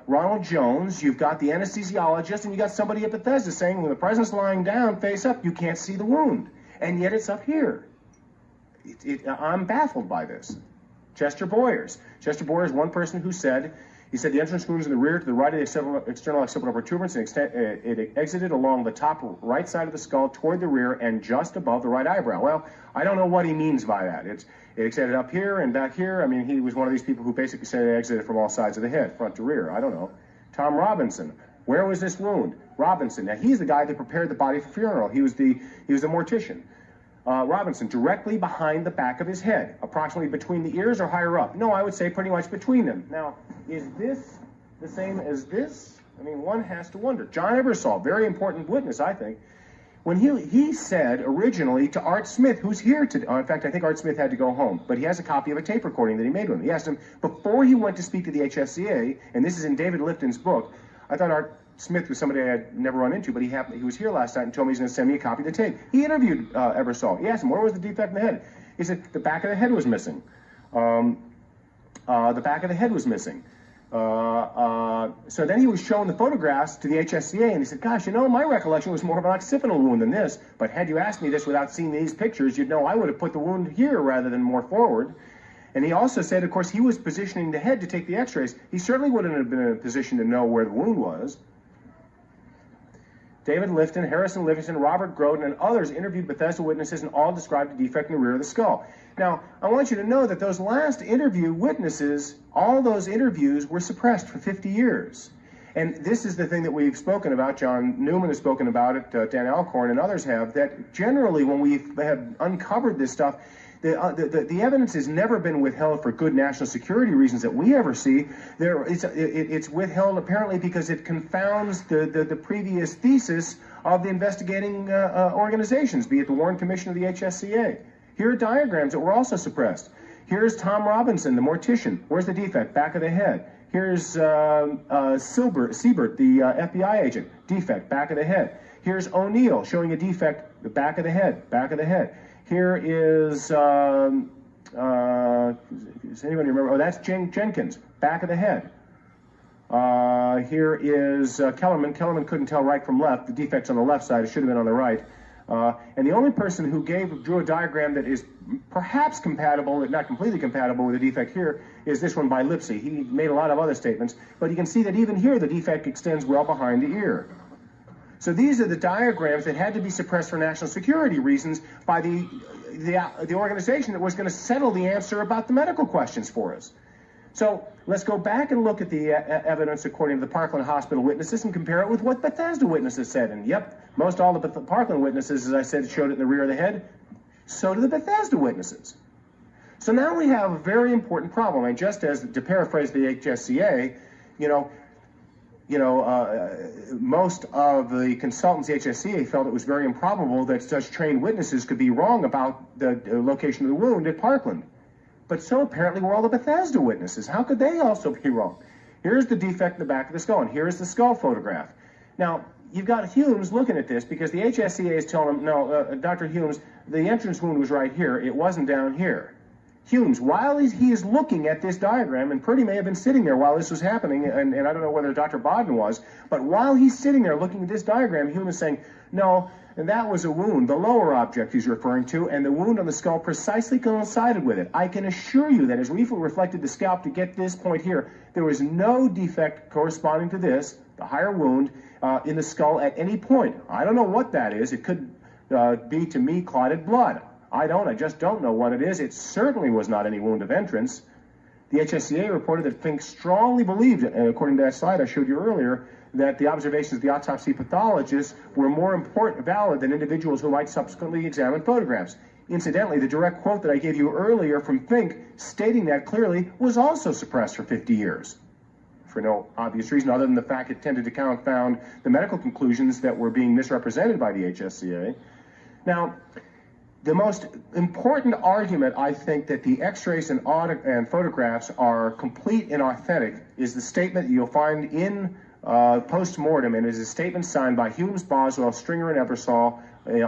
Ronald Jones, you've got the anesthesiologist, and you've got somebody at Bethesda saying when the president's lying down face up, you can't see the wound. And yet it's up here. I'm baffled by this. Chester Boyers. Chester Boyers, one person who said, he said the entrance wound is in the rear to the right of the external occipital protuberance, and it exited along the top right side of the skull toward the rear and just above the right eyebrow. Well, I don't know what he means by that. It exited up here and back here. I mean, he was one of these people who basically said it exited from all sides of the head, front to rear. I don't know. Tom Robinson. Where was this wound? Robinson. Now, he's the guy that prepared the body for funeral. He was the mortician. Robinson, directly behind the back of his head, approximately between the ears or higher up. No, I would say pretty much between them. Now, is this the same as this? I mean, one has to wonder. John Ebersol, very important witness, I think, when he said originally to Art Smith, who's here today, in fact, I think Art Smith had to go home, but he has a copy of a tape recording that he made with him. He asked him, before he went to speak to the HSCA, and this is in David Lifton's book, I thought Art Smith was somebody I had never run into, but he was here last night and told me he's going to send me a copy of the tape. He interviewed Ebersol. He asked him, where was the defect in the head? He said, the back of the head was missing. The back of the head was missing. So then he was showing the photographs to the HSCA, and he said, gosh, you know, my recollection was more of an occipital wound than this, but had you asked me this without seeing these pictures, you'd know I would have put the wound here rather than more forward. And he also said, of course, he was positioning the head to take the x-rays. He certainly wouldn't have been in a position to know where the wound was. David Lifton, Harrison Livingston, Robert Groden, and others interviewed Bethesda witnesses and all described a defect in the rear of the skull. Now, I want you to know that those last interview witnesses, all those interviews were suppressed for 50 years. And this is the thing that we've spoken about. John Newman has spoken about it, Dan Alcorn and others have, that generally when we have uncovered this stuff, the evidence has never been withheld for good national security reasons that we ever see. It's withheld apparently because it confounds the previous thesis of the investigating organizations, be it the Warren Commission or the HSCA. Here are diagrams that were also suppressed. Here's Tom Robinson, the mortician. Where's the defect? Back of the head. Here's Siebert, the FBI agent. Defect, back of the head. Here's O'Neill showing a defect, the back of the head, back of the head. Here is, does anybody remember? Oh, that's Jenkins, back of the head. Here is Kellerman. Kellerman couldn't tell right from left. The defect's on the left side. It should have been on the right. And the only person who drew a diagram that is perhaps compatible, if not completely compatible with the defect here, is this one by Lipsy. He made a lot of other statements, but you can see that even here the defect extends well behind the ear. So these are the diagrams that had to be suppressed for national security reasons by the organization that was going to settle the answer about the medical questions for us. So let's go back and look at the evidence according to the Parkland Hospital witnesses and compare it with what Bethesda witnesses said. And yep, most all the Parkland witnesses, as I said, showed it in the rear of the head. So do the Bethesda witnesses. So now we have a very important problem. And just as, to paraphrase the HSCA, most of the consultants, the HSCA, felt it was very improbable that such trained witnesses could be wrong about the location of the wound at Parkland. But so apparently were all the Bethesda witnesses. How could they also be wrong? Here's the defect in the back of the skull, and here's the skull photograph. Now, you've got Humes looking at this because the HSCA is telling him, no, Dr. Humes, the entrance wound was right here. It wasn't down here. Humes, while he is looking at this diagram, and Purdy may have been sitting there while this was happening, and I don't know whether Dr. Bodden was, but while he's sitting there looking at this diagram, Humes is saying, no, and that was a wound, the lower object he's referring to, and the wound on the skull precisely coincided with it. I can assure you that as we reflected the scalp to get this point here, there was no defect corresponding to this, the higher wound, in the skull at any point. I don't know what that is. It could be, to me, clotted blood. I just don't know what it is. It certainly was not any wound of entrance. The HSCA reported that Fink strongly believed, according to that slide I showed you earlier, that the observations of the autopsy pathologists were more valid than individuals who might subsequently examine photographs. Incidentally, the direct quote that I gave you earlier from Fink, stating that clearly, was also suppressed for 50 years. For no obvious reason other than the fact it tended to confound the medical conclusions that were being misrepresented by the HSCA. Now, the most important argument, I think, that the x-rays and photographs are complete and authentic is the statement that you'll find in post-mortem, and it is a statement signed by Humes, Boswell, Stringer, and Ebersol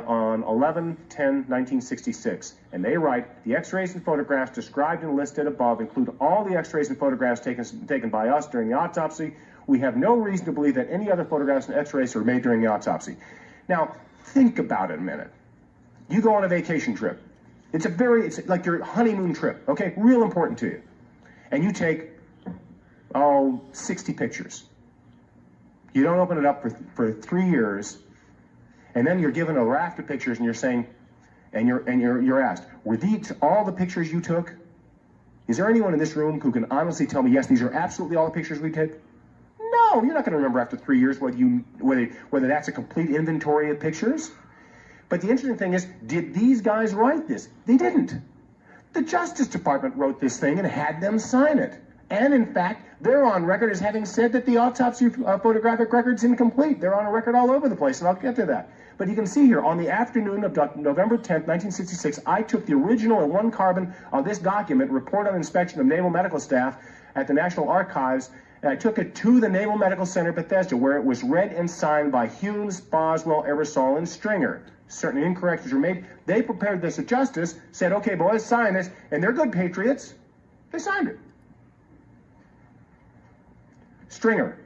on 11/10/1966. And they write, the x-rays and photographs described and listed above include all the x-rays and photographs taken by us during the autopsy. We have no reason to believe that any other photographs and x-rays were made during the autopsy. Now, think about it a minute. You go on a vacation trip. It's like your honeymoon trip, okay? Real important to you. And you take, 60 pictures. You don't open it up for 3 years, and then you're given a raft of pictures, and you're saying, and you're asked, were these all the pictures you took? Is there anyone in this room who can honestly tell me, yes, these are absolutely all the pictures we took? No, you're not going to remember after 3 years whether that's a complete inventory of pictures. But the interesting thing is, did these guys write this? They didn't. The Justice Department wrote this thing and had them sign it. And in fact, they're on record as having said that the autopsy photographic record's incomplete. They're on a record all over the place, and I'll get to that. But you can see here, on the afternoon of November 10th, 1966, I took the original and 1 carbon of this document, Report on Inspection of Naval Medical Staff at the National Archives, and I took it to the Naval Medical Center, Bethesda, where it was read and signed by Humes, Boswell, Ebersol, and Stringer. Certain incorrections were made. They prepared this at Justice, said, okay, boys, sign this, and they're good patriots. They signed it. Stringer.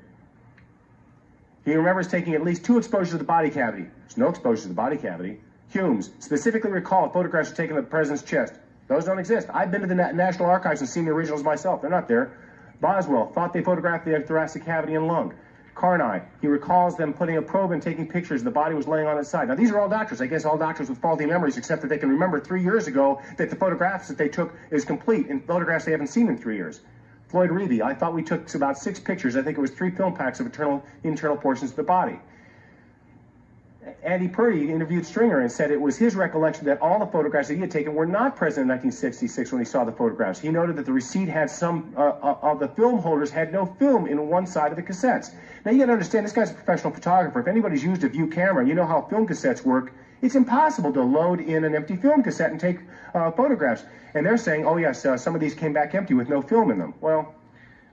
He remembers taking at least 2 exposures to the body cavity. There's no exposure to the body cavity. Humes specifically recalled photographs taken of the president's chest. Those don't exist. I've been to the National Archives and seen the originals myself. They're not there. Boswell thought they photographed the thoracic cavity and lung. Carni, he recalls them putting a probe and taking pictures. The body was laying on its side. Now, these are all doctors. I guess all doctors with faulty memories, except that they can remember 3 years ago that the photographs that they took is complete, and photographs they haven't seen in 3 years. Floyd Reevey, I thought we took about 6 pictures. I think it was 3 film packs of internal portions of the body. Andy Purdy interviewed Stringer and said it was his recollection that all the photographs that he had taken were not present in 1966 when he saw the photographs. He noted that the receipt had some of the film holders had no film in one side of the cassettes. Now, you got to understand, this guy's a professional photographer. If anybody's used a view camera, you know how film cassettes work. It's impossible to load in an empty film cassette and take photographs. And they're saying, oh, yes, some of these came back empty with no film in them. Well,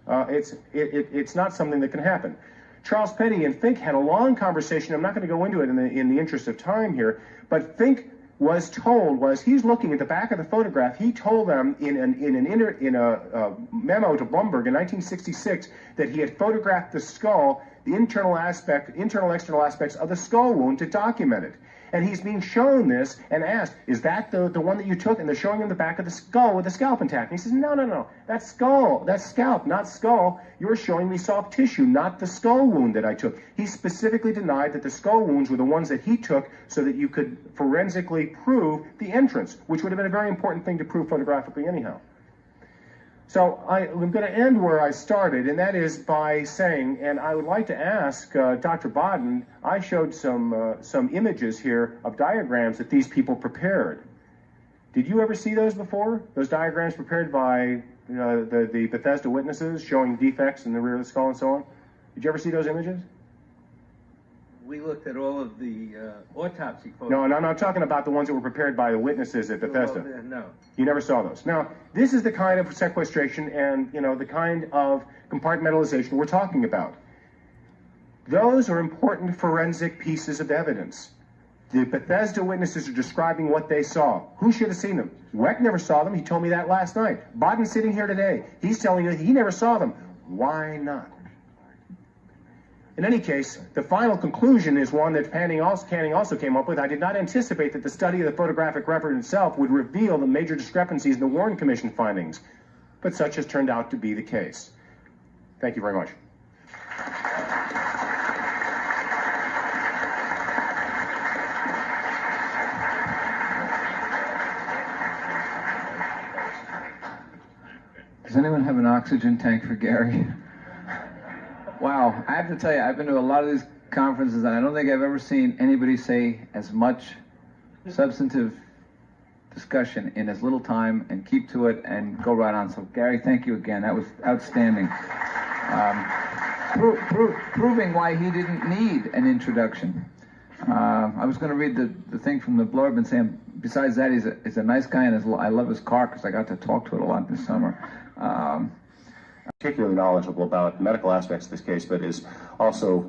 it's not something that can happen. Charles Petty and Fink had a long conversation. I'm not going to go into it in the interest of time here, but Fink was told, he's looking at the back of the photograph, he told them in a memo to Blumberg in 1966 that he had photographed the skull, the internal external aspects of the skull wound to document it. And he's being shown this and asked, is that the one that you took? And they're showing him the back of the skull with the scalp intact. And he says, no, that's skull, that's scalp, not skull. You're showing me soft tissue, not the skull wound that I took. He specifically denied that the skull wounds were the ones that he took so that you could forensically prove the entrance, which would have been a very important thing to prove photographically anyhow. So I'm going to end where I started, and that is by saying, and I would like to ask Dr. Bodden, I showed some images here of diagrams that these people prepared. Did you ever see those before? Those diagrams prepared by the Bethesda witnesses showing defects in the rear of the skull and so on? Did you ever see those images? We looked at all of the autopsy photos. No, I'm not talking about the ones that were prepared by the witnesses at Bethesda. No. You never saw those. Now, this is the kind of sequestration and, the kind of compartmentalization we're talking about. Those are important forensic pieces of evidence. The Bethesda witnesses are describing what they saw. Who should have seen them? Weck never saw them. He told me that last night. Bodden's sitting here today. He's telling you he never saw them. Why not? In any case, the final conclusion is one that Canning also came up with. I did not anticipate that the study of the photographic record itself would reveal the major discrepancies in the Warren Commission findings, but such has turned out to be the case. Thank you very much. Does anyone have an oxygen tank for Gary? Wow, I have to tell you, I've been to a lot of these conferences, and I don't think I've ever seen anybody say as much substantive discussion in as little time and keep to it and go right on. So, Gary, thank you again. That was outstanding. Proving why he didn't need an introduction. I was going to read the thing from the blurb and saying, besides that, he's a nice guy, and I love his car because I got to talk to it a lot this summer. Particularly knowledgeable about medical aspects of this case, but is also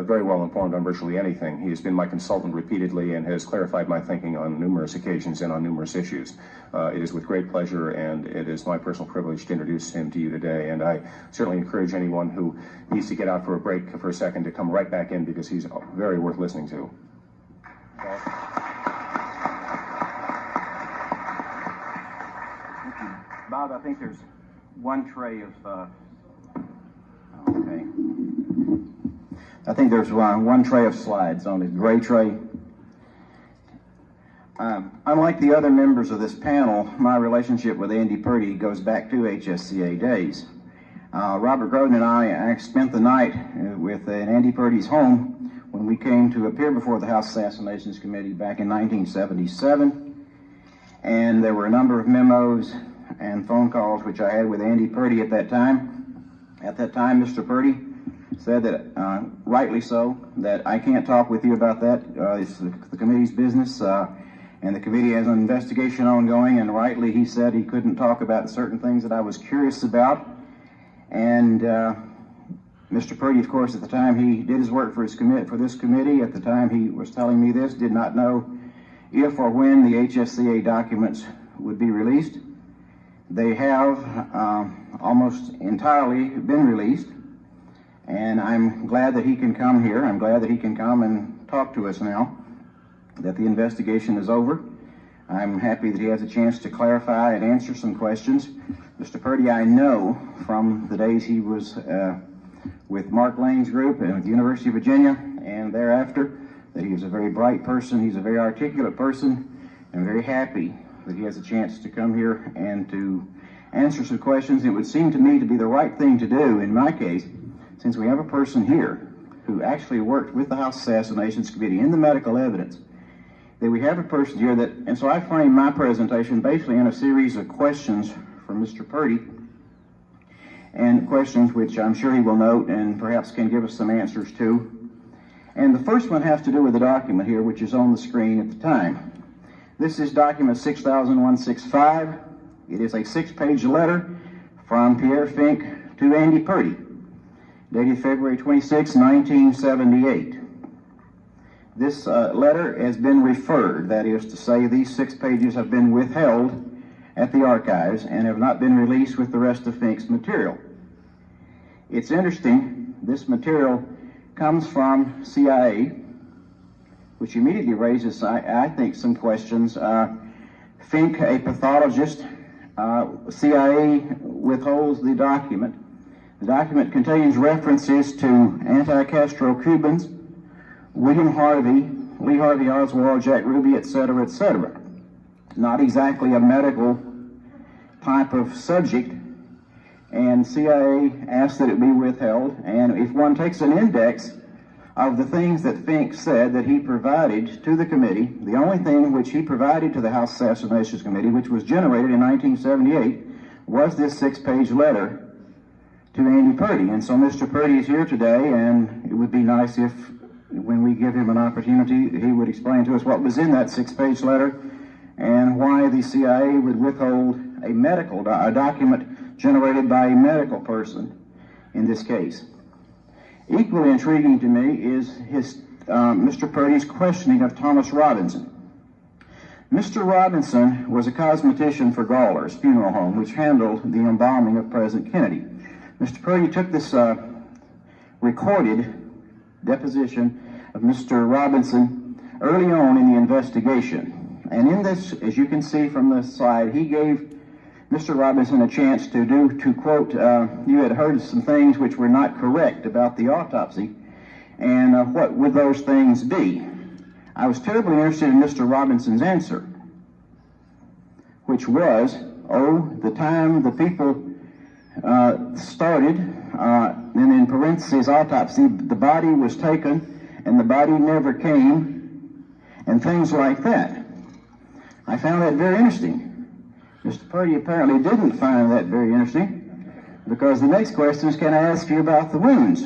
very well informed on virtually anything. He has been my consultant repeatedly and has clarified my thinking on numerous occasions and on numerous issues. It is with great pleasure, and it is my personal privilege to introduce him to you today. And I certainly encourage anyone who needs to get out for a break for a second to come right back in, because he's very worth listening to. Bob, I think there's one tray of, okay. I think there's one tray of slides on the gray tray. Unlike the other members of this panel, my relationship with Andy Purdy goes back to HSCA days. Robert Groden and I spent the night with Andy Purdy's home when we came to appear before the House Assassinations Committee back in 1977. And there were a number of memos and phone calls which I had with Andy Purdy at that time. At that time, Mr. Purdy said that, rightly so, that I can't talk with you about that. It's the committee's business, and the committee has an investigation ongoing, and rightly he said he couldn't talk about certain things that I was curious about. And Mr. Purdy, of course, at the time he did his work for this committee, at the time he was telling me this, did not know if or when the HSCA documents would be released. They have almost entirely been released, and I'm glad that he can come here. I'm glad that he can come and talk to us now, that the investigation is over. I'm happy that he has a chance to clarify and answer some questions. Mr. Purdy, I know from the days he was with Mark Lane's group and at the University of Virginia and thereafter, that he was a very bright person, he's a very articulate person, and very happy that he has a chance to come here and to answer some questions. It would seem to me to be the right thing to do in my case, since we have a person here who actually worked with the House Assassinations Committee in the medical evidence, that we have a person here that, and so I framed my presentation basically in a series of questions from Mr. Purdy, and questions which I'm sure he will note and perhaps can give us some answers to. And the first one has to do with the document here, which is on the screen at the time. This is document 6165. It is a 6-page letter from Pierre Fink to Andy Purdy, dated February 26, 1978. This letter has been referred, that is to say, these 6 pages have been withheld at the archives and have not been released with the rest of Fink's material. It's interesting, this material comes from CIA, which immediately raises, I think, some questions. Fink, a pathologist, CIA withholds the document. The document contains references to anti-Castro Cubans, William Harvey, Lee Harvey Oswald, Jack Ruby, etc., etc. Not exactly a medical type of subject, and CIA asked that it be withheld. And if one takes an index of the things that Fink said that he provided to the committee, the only thing which he provided to the House Assassinations Committee, which was generated in 1978, was this 6-page letter to Andy Purdy. And so Mr. Purdy is here today, and it would be nice if, when we give him an opportunity, he would explain to us what was in that 6-page letter and why the CIA would withhold a medical a document generated by a medical person in this case. Equally intriguing to me is Mr. Purdy's questioning of Thomas Robinson. Mr. Robinson was a cosmetician for Gawler's funeral home, which handled the embalming of President Kennedy. Mr. Purdy took this recorded deposition of Mr. Robinson early on in the investigation. And in this, as you can see from the slide, he gave Mr. Robinson a chance to quote, you had heard some things which were not correct about the autopsy, and what would those things be? I was terribly interested in Mr. Robinson's answer, which was, the time the people started, and in parentheses, autopsy, the body was taken, and the body never came, and things like that. I found that very interesting. Mr. Purdy apparently didn't find that very interesting, because the next question is, can I ask you about the wounds?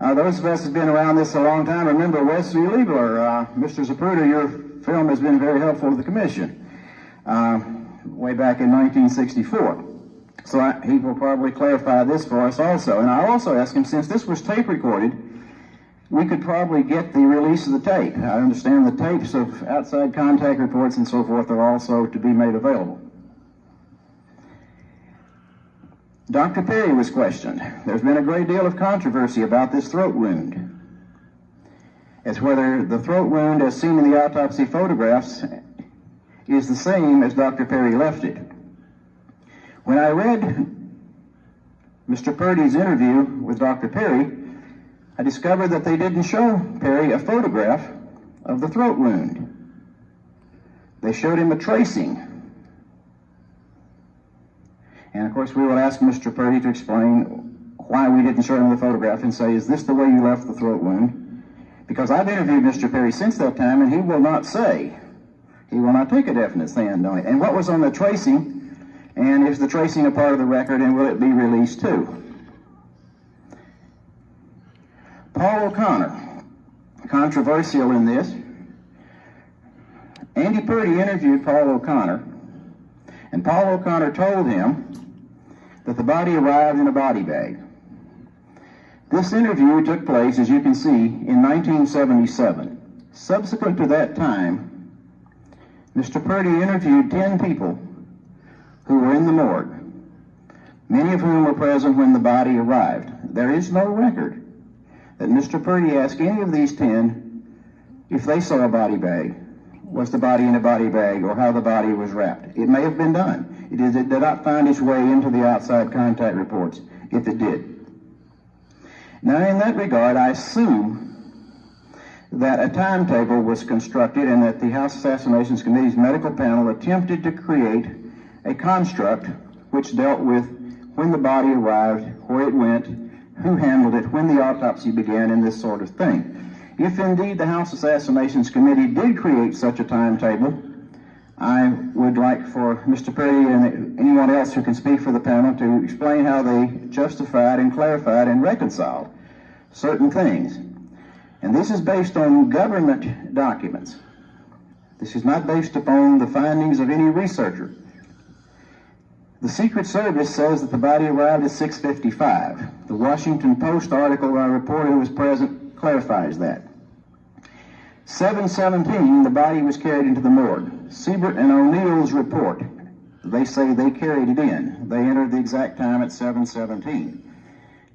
Those of us who have been around this a long time remember Wesley Liebler. Mr. Zapruder, your film has been very helpful to the commission way back in 1964. So he will probably clarify this for us also. And I'll also ask him, since this was tape recorded, we could probably get the release of the tape. I understand the tapes of outside contact reports and so forth are also to be made available. Dr. Perry was questioned. There's been a great deal of controversy about this throat wound, as whether the throat wound as seen in the autopsy photographs is the same as Dr. Perry left it. When I read Mr. Purdy's interview with Dr. Perry, I discovered that they didn't show Perry a photograph of the throat wound. They showed him a tracing. And of course we will ask Mr. Purdy to explain why we didn't show him the photograph and say, is this the way you left the throat wound? Because I've interviewed Mr. Perry since that time, and he will not say, he will not take a definite stand on it. And what was on the tracing, and is the tracing a part of the record, and will it be released too? Paul O'Connor, controversial in this. Andy Purdy interviewed Paul O'Connor, and Paul O'Connor told him that the body arrived in a body bag. This interview took place, as you can see, in 1977. Subsequent to that time, Mr. Purdy interviewed 10 people who were in the morgue, many of whom were present when the body arrived. There is no record that Mr. Purdy asked any of these 10 if they saw a body bag, was the body in a body bag, or how the body was wrapped. It may have been done. It did not find its way into the outside contact reports, if it did. Now, in that regard, I assume that a timetable was constructed and that the House Assassinations Committee's medical panel attempted to create a construct which dealt with when the body arrived, where it went, who handled it, when the autopsy began, and this sort of thing. If indeed the House Assassinations Committee did create such a timetable, I would like for Mr. Purdy and anyone else who can speak for the panel to explain how they justified and clarified and reconciled certain things. And this is based on government documents. This is not based upon the findings of any researcher. The Secret Service says that the body arrived at 6:55. The Washington Post article I reported was present clarifies that. 7:17, the body was carried into the morgue. Siebert and O'Neill's report, they say they carried it in. They entered the exact time at 7:17.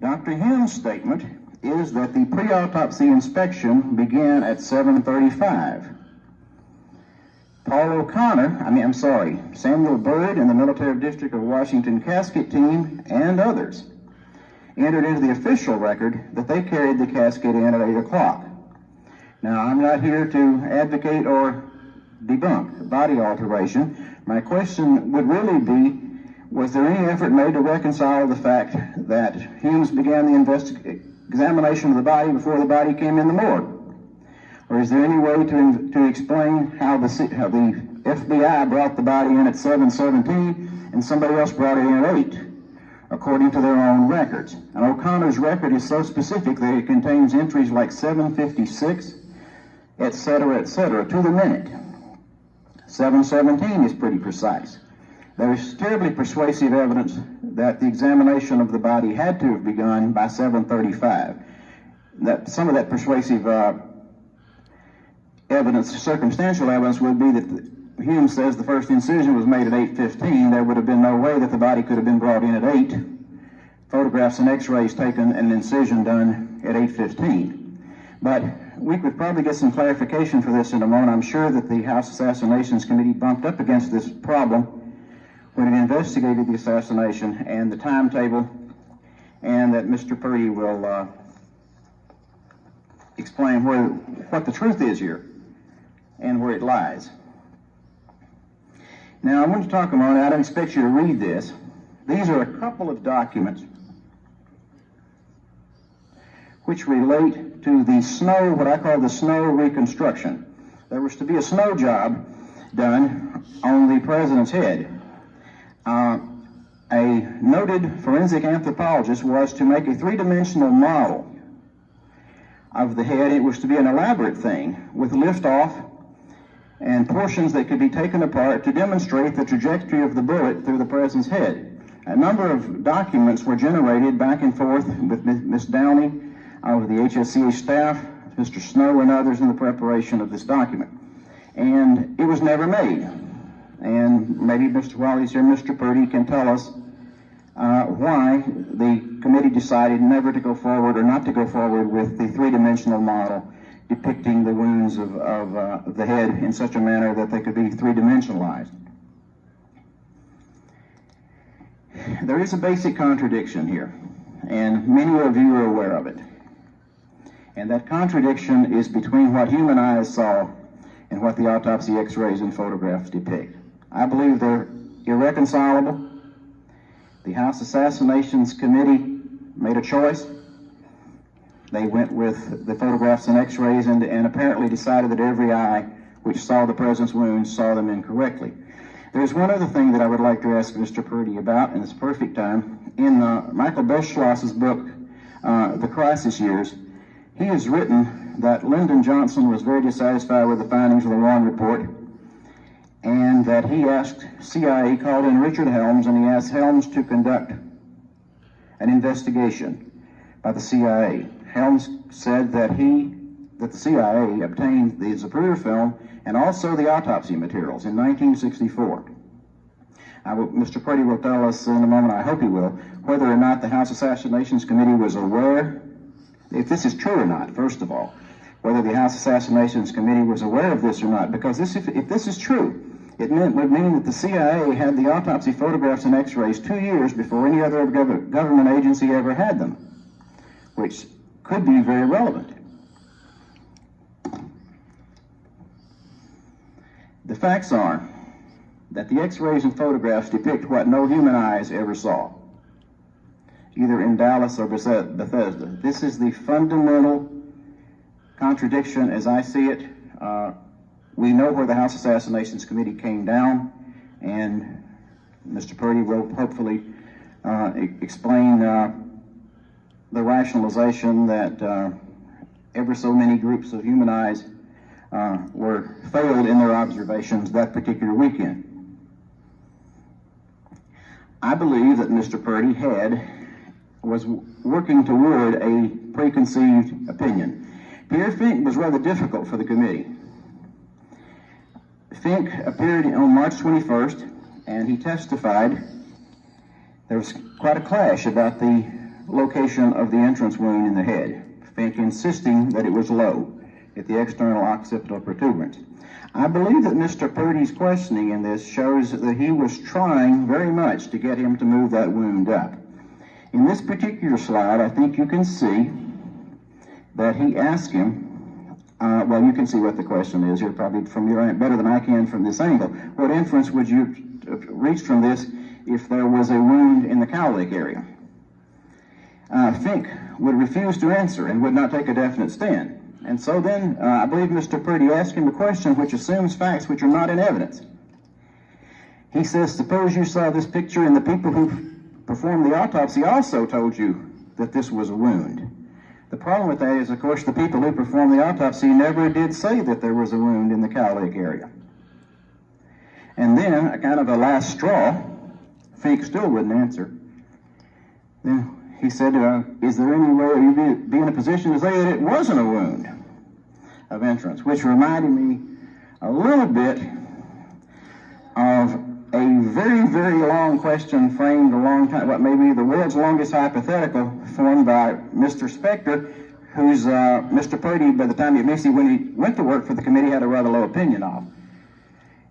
Dr. Hill's statement is that the pre-autopsy inspection began at 7:35. Samuel Byrd and the Military District of Washington casket team and others entered into the official record that they carried the casket in at 8 o'clock. Now, I'm not here to advocate or debunk body alteration. My question would really be, was there any effort made to reconcile the fact that Humes began the examination of the body before the body came in the morgue? Or is there any way to explain how the FBI brought the body in at 7:17 and somebody else brought it in at 8, according to their own records? And O'Connor's record is so specific that it contains entries like 7:56, etc., to the minute. 7:17 is pretty precise. There is terribly persuasive evidence that the examination of the body had to have begun by 7:35. That some of that persuasive evidence, circumstantial evidence, would be that Hume says the first incision was made at 8:15. There would have been no way that the body could have been brought in at 8. Photographs and x-rays taken and an incision done at 8:15. But we could probably get some clarification for this in a moment. I'm sure that the House Assassinations Committee bumped up against this problem when it investigated the assassination and the timetable, and that Mr. Purdy will explain what the truth is here and where it lies. Now, I want to talk a moment. I don't expect you to read this. These are a couple of documents which relate to the snow, what I call the snow reconstruction. There was to be a snow job done on the president's head. A noted forensic anthropologist was to make a three-dimensional model of the head. It was to be an elaborate thing with lift-off and portions that could be taken apart to demonstrate the trajectory of the bullet through the president's head. A number of documents were generated back and forth with Miss Downey of the HSCA staff, Mr. Snow and others in the preparation of this document. And it was never made. And maybe Mr. Wallace here, Mr. Purdy, can tell us why the committee decided never to go forward or not to go forward with the three-dimensional model depicting the wounds of the head in such a manner that they could be three-dimensionalized. There is a basic contradiction here, and many of you are aware of it. And that contradiction is between what human eyes saw and what the autopsy x-rays and photographs depict. I believe they're irreconcilable. The House Assassinations Committee made a choice. They went with the photographs and x-rays and apparently decided that every eye which saw the president's wounds saw them incorrectly. There's one other thing that I would like to ask Mr. Purdy about, and it's perfect time. In Michael Beschloss's book, The Crisis Years, he has written that Lyndon Johnson was very dissatisfied with the findings of the Warren Report, and that he asked CIA, called in Richard Helms, and he asked Helms to conduct an investigation by the CIA. Helms said that the CIA obtained the Zapruder film and also the autopsy materials in 1964. Mr. Purdy will tell us in a moment, I hope he will, whether or not the House Assassinations Committee was aware, if this is true or not, first of all, whether the House Assassinations Committee was aware of this or not, because if this is true, it would mean that the CIA had the autopsy photographs and x-rays 2 years before any other government agency ever had them, which could be very relevant. The facts are that the x-rays and photographs depict what no human eyes ever saw, either in Dallas or Bethesda. This is the fundamental contradiction as I see it. We know where the House Assassinations Committee came down, and Mr. Purdy will hopefully explain the rationalization that ever so many groups of human eyes were failed in their observations that particular weekend. I believe that Mr. Purdy was working toward a preconceived opinion. Pierre Fink was rather difficult for the committee. Fink appeared on March 21st, and he testified. There was quite a clash about the location of the entrance wound in the head. Fink insisting that it was low at the external occipital protuberance. I believe that Mr. Purdy's questioning in this shows that he was trying very much to get him to move that wound up. In this particular slide, I think you can see that he asked him, well, you can see what the question is here, probably from your end, better than I can from this angle. What inference would you reach from this if there was a wound in the cowlick area? Fink would refuse to answer and would not take a definite stand. And so then, I believe Mr. Purdy asked him a question which assumes facts which are not in evidence. He says, suppose you saw this picture and the people who performed the autopsy also told you that this was a wound. The problem with that is, of course, the people who performed the autopsy never did say that there was a wound in the cowlick area. And then, a kind of a last straw, Fink still wouldn't answer. Then he said, is there any way you'd be in a position to say that it wasn't a wound of entrance? Which reminded me a little bit of a very, very long question framed a long time, what may be the world's longest hypothetical, formed by Mr. Spector, who's Mr. Purdy, by the time when he went to work for the committee, had a rather low opinion of.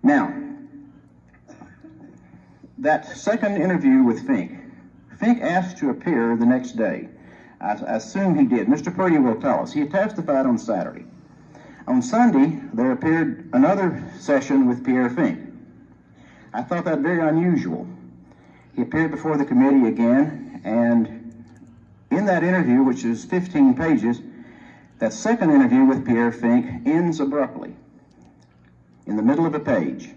Now, that second interview with Fink asked to appear the next day. I assume he did. Mr. Purdy will tell us. He testified on Saturday. On Sunday, there appeared another session with Pierre Fink. I thought that very unusual. He appeared before the committee again, and in that interview, which is 15 pages, that second interview with Pierre Fink ends abruptly, in the middle of a page.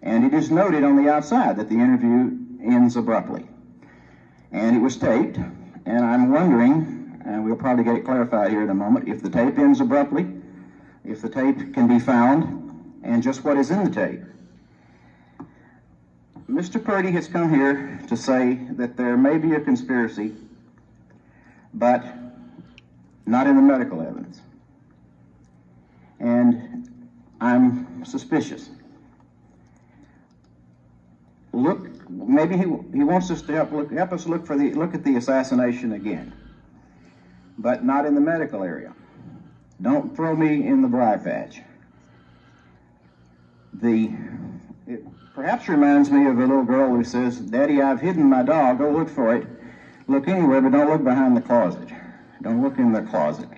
And it is noted on the outside that the interview ends abruptly. And it was taped, and I'm wondering, and we'll probably get it clarified here in a moment, if the tape ends abruptly, if the tape can be found, and just what is in the tape. Mr. Purdy has come here to say that there may be a conspiracy, but not in the medical evidence. And I'm suspicious. Look, maybe he wants us to help us look at the assassination again, but not in the medical area. Don't throw me in the bribe patch. It perhaps reminds me of a little girl who says, "Daddy, I've hidden my dog. Go look for it. Look anywhere, but don't look behind the closet. Don't look in the closet."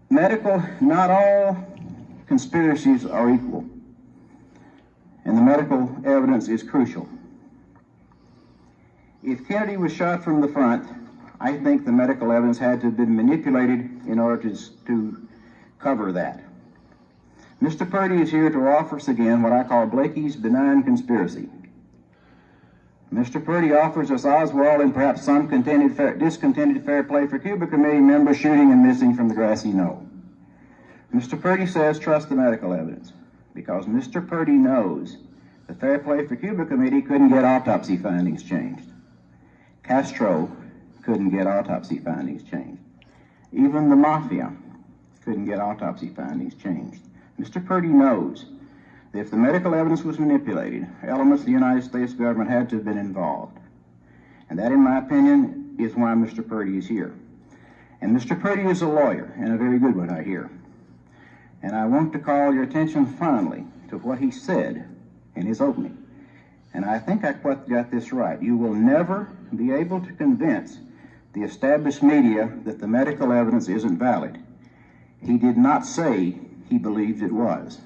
Medical, not all conspiracies are equal, and the medical evidence is crucial. If Kennedy was shot from the front, I think the medical evidence had to have been manipulated in order to cover that. Mr. Purdy is here to offer us again what I call Blakey's benign conspiracy. Mr. Purdy offers us Oswald and perhaps some discontented fair play for Cuba Committee members shooting and missing from the grassy knoll. Mr. Purdy says trust the medical evidence, because Mr. Purdy knows the Fair Play for Cuba Committee couldn't get autopsy findings changed. Castro couldn't get autopsy findings changed. Even the Mafia couldn't get autopsy findings changed. Mr. Purdy knows that if the medical evidence was manipulated, elements of the United States government had to have been involved. And that, in my opinion, is why Mr. Purdy is here. And Mr. Purdy is a lawyer, and a very good one, I hear. And I want to call your attention finally to what he said in his opening. And I think I got this right. You will never be able to convince the established media that the medical evidence isn't valid. He did not say he believed it was.